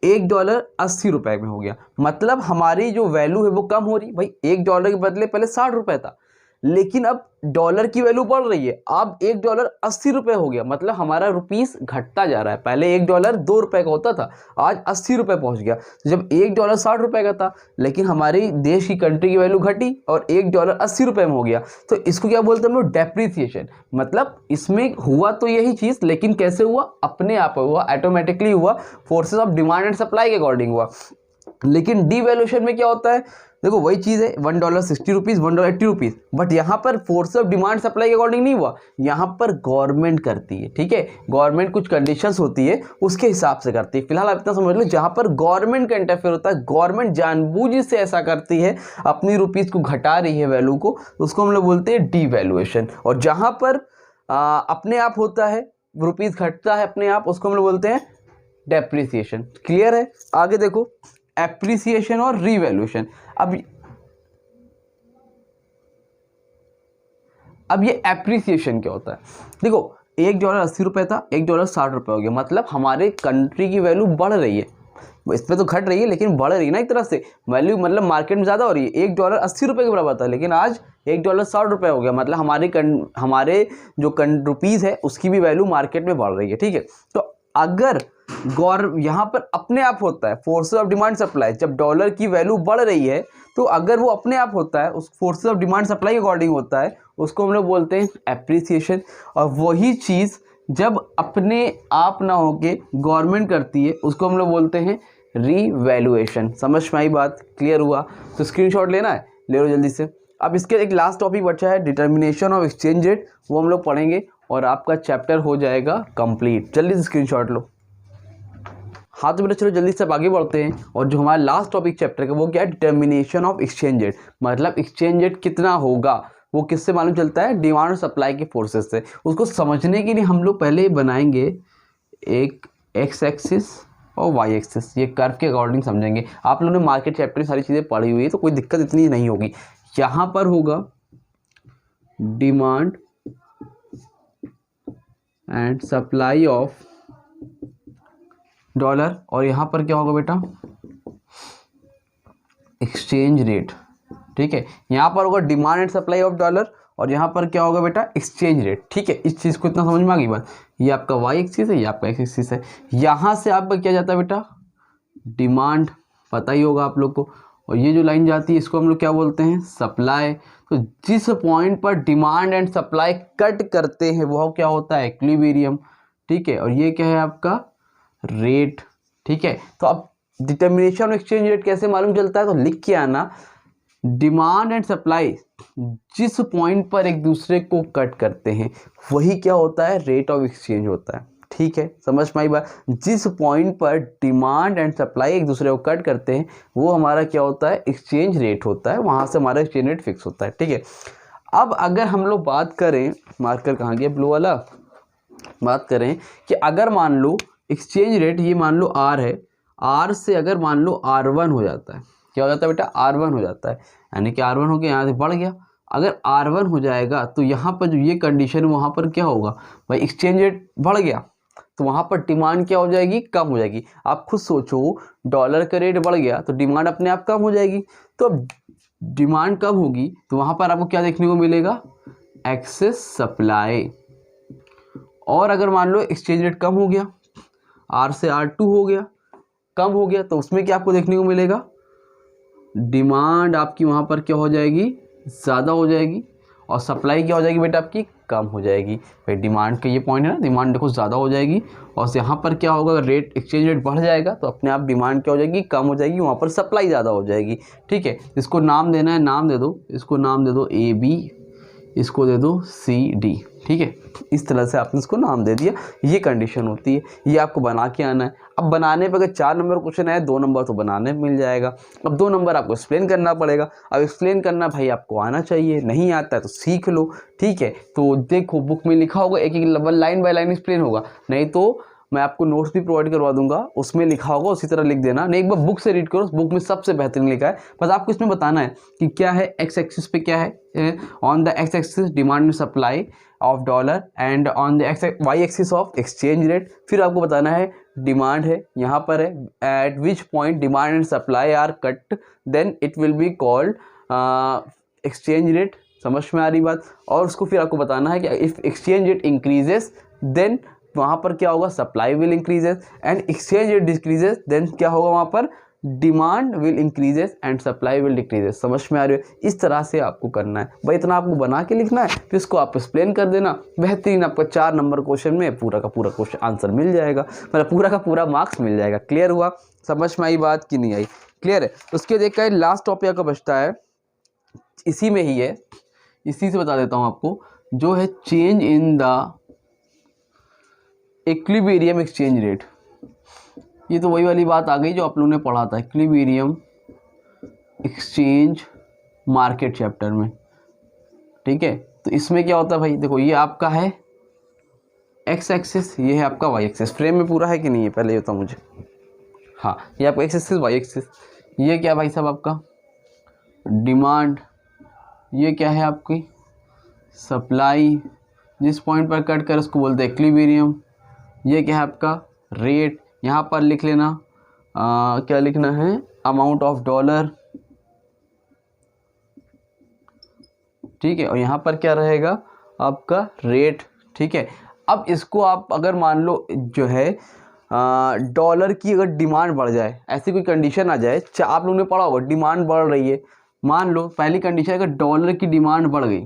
$1 80 रुपये में हो गया, मतलब हमारी जो वैल्यू है वो कम हो रही। भाई $1 के बदले पहले 60 रुपये था, लेकिन अब डॉलर की वैल्यू बढ़ रही है, अब $1 80 रुपये हो गया, मतलब हमारा रुपीस घटता जा रहा है। पहले $1 2 रुपये का होता था, आज 80 रुपये पहुंच गया। तो जब $1 60 रुपये का था, लेकिन हमारी देश की कंट्री की वैल्यू घटी और $1 80 रुपये में हो गया, तो इसको क्या बोलते हैं हम लोग? डेप्रिसिएशन। मतलब इसमें हुआ तो यही चीज़, लेकिन कैसे हुआ? अपने आप हुआ, ऑटोमेटिकली हुआ, forces of demand and supply के अकॉर्डिंग हुआ। लेकिन डीवैल्यूएशन में क्या होता है? देखो वही चीज़ है, $1 60 रुपीज़, $1 80 रुपीज़, बट यहाँ पर फोर्स ऑफ डिमांड सप्लाई के अकॉर्डिंग नहीं हुआ, यहाँ पर गवर्नमेंट करती है। ठीक है, गवर्नमेंट कुछ कंडीशंस होती है उसके हिसाब से करती है। फिलहाल आप इतना समझ लो, जहाँ पर गवर्नमेंट का इंटरफेयर होता है, गवर्नमेंट जानबूझ से ऐसा करती है, अपनी रुपीज़ को घटा रही है वैल्यू को, उसको हम लोग बोलते हैं डीवैल्यूएशन। और जहाँ पर अपने आप होता है, रुपीज़ घटता है अपने आप, उसको हम लोग बोलते हैं डेप्रिसिएशन। क्लियर है? आगे देखो, एप्रिसिएशन और रीवैल्यूएशन। अब ये एप्रिसिएशन क्या होता है? देखो $1 80 रुपये था, $1 60 रुपये हो गया, मतलब हमारे कंट्री की वैल्यू बढ़ रही है। इसमें तो घट रही है लेकिन बढ़ रही है ना एक तरह से वैल्यू, मतलब मार्केट में ज़्यादा हो रही है। $1 80 रुपये के बराबर था, लेकिन आज $1 60 रुपये हो गया, मतलब हमारे जो रुपीज़ है उसकी भी वैल्यू मार्केट में बढ़ रही है। ठीक है, तो अगर यहाँ पर अपने आप होता है फोर्सेस ऑफ डिमांड सप्लाई, जब डॉलर की वैल्यू बढ़ रही है तो अगर वो अपने आप होता है, उस फोर्सेस ऑफ डिमांड सप्लाई के अकॉर्डिंग होता है, उसको हम लोग बोलते हैं एप्रिसिएशन। और वही चीज़ जब अपने आप ना होके गवर्नमेंट करती है, उसको हम लोग बोलते हैं रीवैल्यूएशन। समझ में आई बात? क्लियर हुआ? तो स्क्रीनशॉट लेना है, ले लो जल्दी से। अब इसके एक लास्ट टॉपिक बचा है, डिटर्मिनेशन ऑफ एक्सचेंज रेट, वो हम लोग पढ़ेंगे और आपका चैप्टर हो जाएगा कंप्लीट। जल्दी से स्क्रीनशॉट लो। हाँ तो बेटा चलो जल्दी से आगे बढ़ते हैं, और जो हमारा लास्ट टॉपिक चैप्टर का वो क्या है? Determination of exchange rate. मतलब एक्सचेंज रेट कितना होगा वो किससे मालूम चलता है? डिमांड और सप्लाई के फोर्सेस से। उसको समझने के लिए हम लोग पहले बनाएंगे एक एक्स एक्सिस और वाई एक्सिस, ये कर्व के अकॉर्डिंग समझेंगे। आप लोगों ने मार्केट चैप्टर में सारी चीज़ें पढ़ी हुई है तो कोई दिक्कत इतनी नहीं होगी। यहाँ पर होगा demand and supply of dollar, और यहाँ पर क्या होगा बेटा? Exchange rate. ठीक है, यहाँ पर होगा demand and supply of dollar, और यहाँ पर क्या होगा बेटा? Exchange rate. ठीक है, इस चीज़ को इतना समझ में आ गई बात? ये आपका वाई एक्सिस है, ये आपका एक्स एक्सिस है। यहाँ से आपका क्या जाता है बेटा? डिमांड, पता ही होगा आप लोग को, और ये जो लाइन जाती है इसको हम लोग क्या बोलते हैं? सप्लाई। तो जिस पॉइंट पर डिमांड एंड सप्लाई कट करते हैं वो क्या होता है? इक्विलिब्रियम। ठीक है, और ये क्या है आपका? रेट। ठीक है, तो अब डिटर्मिनेशन एक्सचेंज रेट कैसे मालूम चलता है? तो लिख के आना, डिमांड एंड सप्लाई जिस पॉइंट पर एक दूसरे को कट करते हैं वही क्या होता है? रेट ऑफ एक्सचेंज होता है। ठीक है, समझ में आई बात? जिस पॉइंट पर डिमांड एंड सप्लाई एक दूसरे को कट करते हैं वो हमारा क्या होता है? एक्सचेंज रेट होता है, वहाँ से हमारा एक्सचेंज रेट फिक्स होता है। ठीक है, अब अगर हम लोग बात करें, मार्कर कहाँ गया? ब्लू वाला। बात करें कि अगर मान लो एक्सचेंज रेट ये मान लो R है, R से अगर मान लो R1 हो जाता है, क्या हो जाता है बेटा? R1 हो जाता है, यानी कि R1 हो गया, यहाँ से बढ़ गया। अगर R1 हो जाएगा तो यहाँ पर जो ये कंडीशन है वहाँ पर क्या होगा भाई? एक्सचेंज रेट बढ़ गया तो वहाँ पर डिमांड क्या हो जाएगी? कम हो जाएगी। आप खुद सोचो, डॉलर का रेट बढ़ गया तो डिमांड अपने आप कम हो जाएगी। तो अब डिमांड कम होगी तो वहाँ पर आपको क्या देखने को मिलेगा? Excess supply. और अगर मान लो एक्सचेंज रेट कम हो गया, R से R2 हो गया, कम हो गया, तो उसमें क्या आपको देखने को मिलेगा? डिमांड आपकी वहाँ पर क्या हो जाएगी? ज़्यादा हो जाएगी, और सप्लाई क्या हो जाएगी बेटा? आपकी कम हो जाएगी। भाई डिमांड का ये पॉइंट है ना, डिमांड देखो ज़्यादा हो जाएगी, और यहाँ पर क्या होगा? रेट, एक्सचेंज रेट बढ़ जाएगा तो अपने आप डिमांड क्या हो जाएगी? कम हो जाएगी, वहाँ पर सप्लाई ज़्यादा हो जाएगी। ठीक है, इसको नाम देना है, नाम दे दो, इसको नाम दे दो AB, इसको दे दो CD। ठीक है, इस तरह से आपने इसको नाम दे दिया, ये कंडीशन होती है। ये आपको बना के आना है। अब बनाने पर अगर 4 नंबर क्वेश्चन है, 2 नंबर तो बनाने में मिल जाएगा। अब 2 नंबर आपको एक्सप्लेन करना पड़ेगा। अब एक्सप्लेन करना भाई आपको आना चाहिए, नहीं आता है तो सीख लो। ठीक है, तो देखो बुक में लिखा होगा, एक एक लाइन बाय लाइन एक्सप्लेन होगा, नहीं तो मैं आपको नोट्स भी प्रोवाइड करवा दूंगा, उसमें लिखा होगा, उसी तरह लिख देना। नहीं, एक बार बुक से रीड करो, बुक में सबसे बेहतरीन लिखा है। बस आपको इसमें बताना है कि क्या है एक्स एक्सिस पे क्या है, on the X axis demand and supply of dollar and on the Y axis of exchange rate. फिर आपको बताना है डिमांड है, यहाँ पर है, at which point demand and supply are cut then it will be called exchange rate. समझ में आ रही बात। और उसको फिर आपको बताना है कि if exchange rate increases then वहाँ पर क्या होगा, supply will increases, and exchange rate decreases then क्या होगा, वहाँ पर demand will increases and supply will decreases. समझ में आ रही है? इस तरह से आपको करना है भाई, इतना आपको बना के लिखना है, फिर इसको आप एक्सप्लेन कर देना, बेहतरीन आपका 4 नंबर क्वेश्चन में पूरा का पूरा क्वेश्चन आंसर मिल जाएगा, मतलब पूरा का पूरा मार्क्स मिल जाएगा। क्लियर हुआ? समझ में आई बात कि नहीं आई? क्लियर है? उसके देख कर लास्ट टॉपिक का बचता है, इसी में ही है, इसी से बता देता हूँ आपको, जो है change in the equilibrium exchange rate. ये तो वही वाली बात आ गई जो आप लोगों ने पढ़ा था, इक्विलिब्रियम एक्सचेंज मार्केट चैप्टर में। ठीक है, तो इसमें क्या होता है भाई, देखो ये आपका है एक्स एक्सिस, ये है आपका वाई एक्सिस। फ्रेम में पूरा है कि नहीं है पहले ये बताओ मुझे। हाँ, ये आपका एक्स एक्सिस वाई एक्सिस, ये क्या भाई साहब आपका डिमांड, ये क्या है आपकी सप्लाई, जिस पॉइंट पर कट कर उसको बोलते हैं इक्विलिब्रियम। ये क्या है आपका रेट, यहाँ पर लिख लेना क्या लिखना है, अमाउंट ऑफ डॉलर। ठीक है, और यहाँ पर क्या रहेगा आपका रेट। ठीक है, अब इसको आप अगर मान लो जो है डॉलर की अगर डिमांड बढ़ जाए, ऐसी कोई कंडीशन आ जाए, आप लोगों ने पढ़ा होगा डिमांड बढ़ रही है, मान लो पहली कंडीशन अगर डॉलर की डिमांड बढ़ गई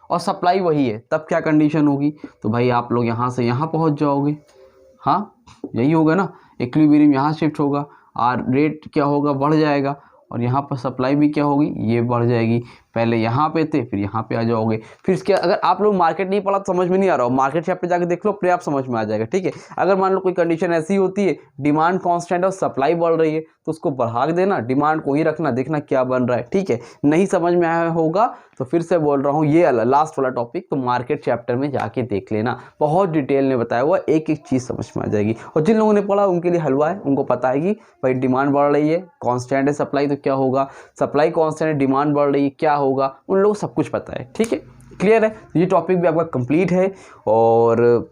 और सप्लाई वही है, तब क्या कंडीशन होगी, तो भाई आप लोग यहाँ से यहाँ पहुँच जाओगे। हाँ, यही होगा ना, इक्विलिब्रियम यहाँ शिफ्ट होगा और रेट क्या होगा, बढ़ जाएगा, और यहाँ पर सप्लाई भी क्या होगी, ये बढ़ जाएगी। पहले यहाँ पे थे फिर यहाँ पे आ जाओगे। फिर इसके अगर आप लोग मार्केट नहीं पढ़ा तो समझ में नहीं आ रहा हो, मार्केट चैप्टर जाके देख लो, अपने आप समझ में आ जाएगा। ठीक है, अगर मान लो कोई कंडीशन ऐसी होती है डिमांड कांस्टेंट और सप्लाई बढ़ रही है, तो उसको बढ़ा देना, डिमांड को ही रखना, देखना क्या बन रहा है। ठीक है, नहीं समझ में आया होगा तो फिर से बोल रहा हूँ, ये लास्ट वाला टॉपिक तो मार्केट चैप्टर में जाके देख लेना, बहुत डिटेल में बताया हुआ, एक एक चीज़ समझ में आ जाएगी। और जिन लोगों ने पढ़ा उनके लिए हलवा है, उनको पता है कि भाई डिमांड बढ़ रही है, कांस्टेंट है सप्लाई तो क्या होगा, सप्लाई कांस्टेंट है, डिमांड बढ़ रही है क्या होगा, उन लोगों को सब कुछ पता है। ठीक है, क्लियर है? ये टॉपिक भी आपका कंप्लीट है, और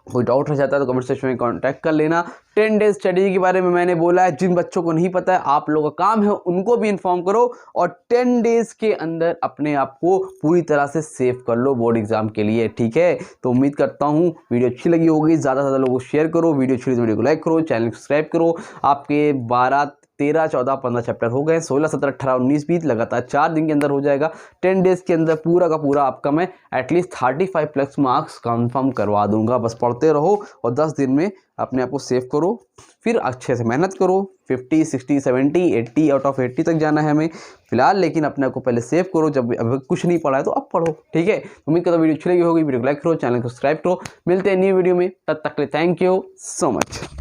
कोई डाउट रह जाता है तो कमेंट सेक्शन में कांटेक्ट कर लेना। 10 डेज स्टडी के बारे में मैंने बोला है, जिन बच्चों को नहीं पता है आप लोगों का काम है उनको भी इन्फॉर्म करो, और 10 डेज के अंदर अपने आप को पूरी तरह से सेव कर लो बोर्ड एग्जाम के लिए। ठीक है, तो उम्मीद करता हूँ वीडियो अच्छी लगी होगी, ज़्यादा से ज़्यादा लोगों को शेयर करो, वीडियो अच्छी लगी तो वीडियो को लाइक करो, चैनल को सब्सक्राइब करो। आपके 12, 13, 14, 15 चैप्टर हो गए, 16, 17, 18, 19, 20 लगातार 4 दिन के अंदर हो जाएगा। 10 डेज़ के अंदर पूरा का पूरा आपका मैं एटलीस्ट 35+ मार्क्स कंफर्म करवा दूंगा। बस पढ़ते रहो और 10 दिन में अपने आप को सेव करो, फिर अच्छे से मेहनत करो। 50, 60, 70, 80 आउट ऑफ 80 तक जाना है हमें फिलहाल, लेकिन अपने आप को पहले सेव करो। जब अभी कुछ नहीं पढ़ा है तो अब पढ़ो। ठीक है, उम्मीद करता हूं वीडियो अच्छी लगी होगी, वीडियो को लाइक करो, चैनल को सब्सक्राइब करो। मिलते हैं न्यू वीडियो में, तब तक के लिए थैंक यू सो मच।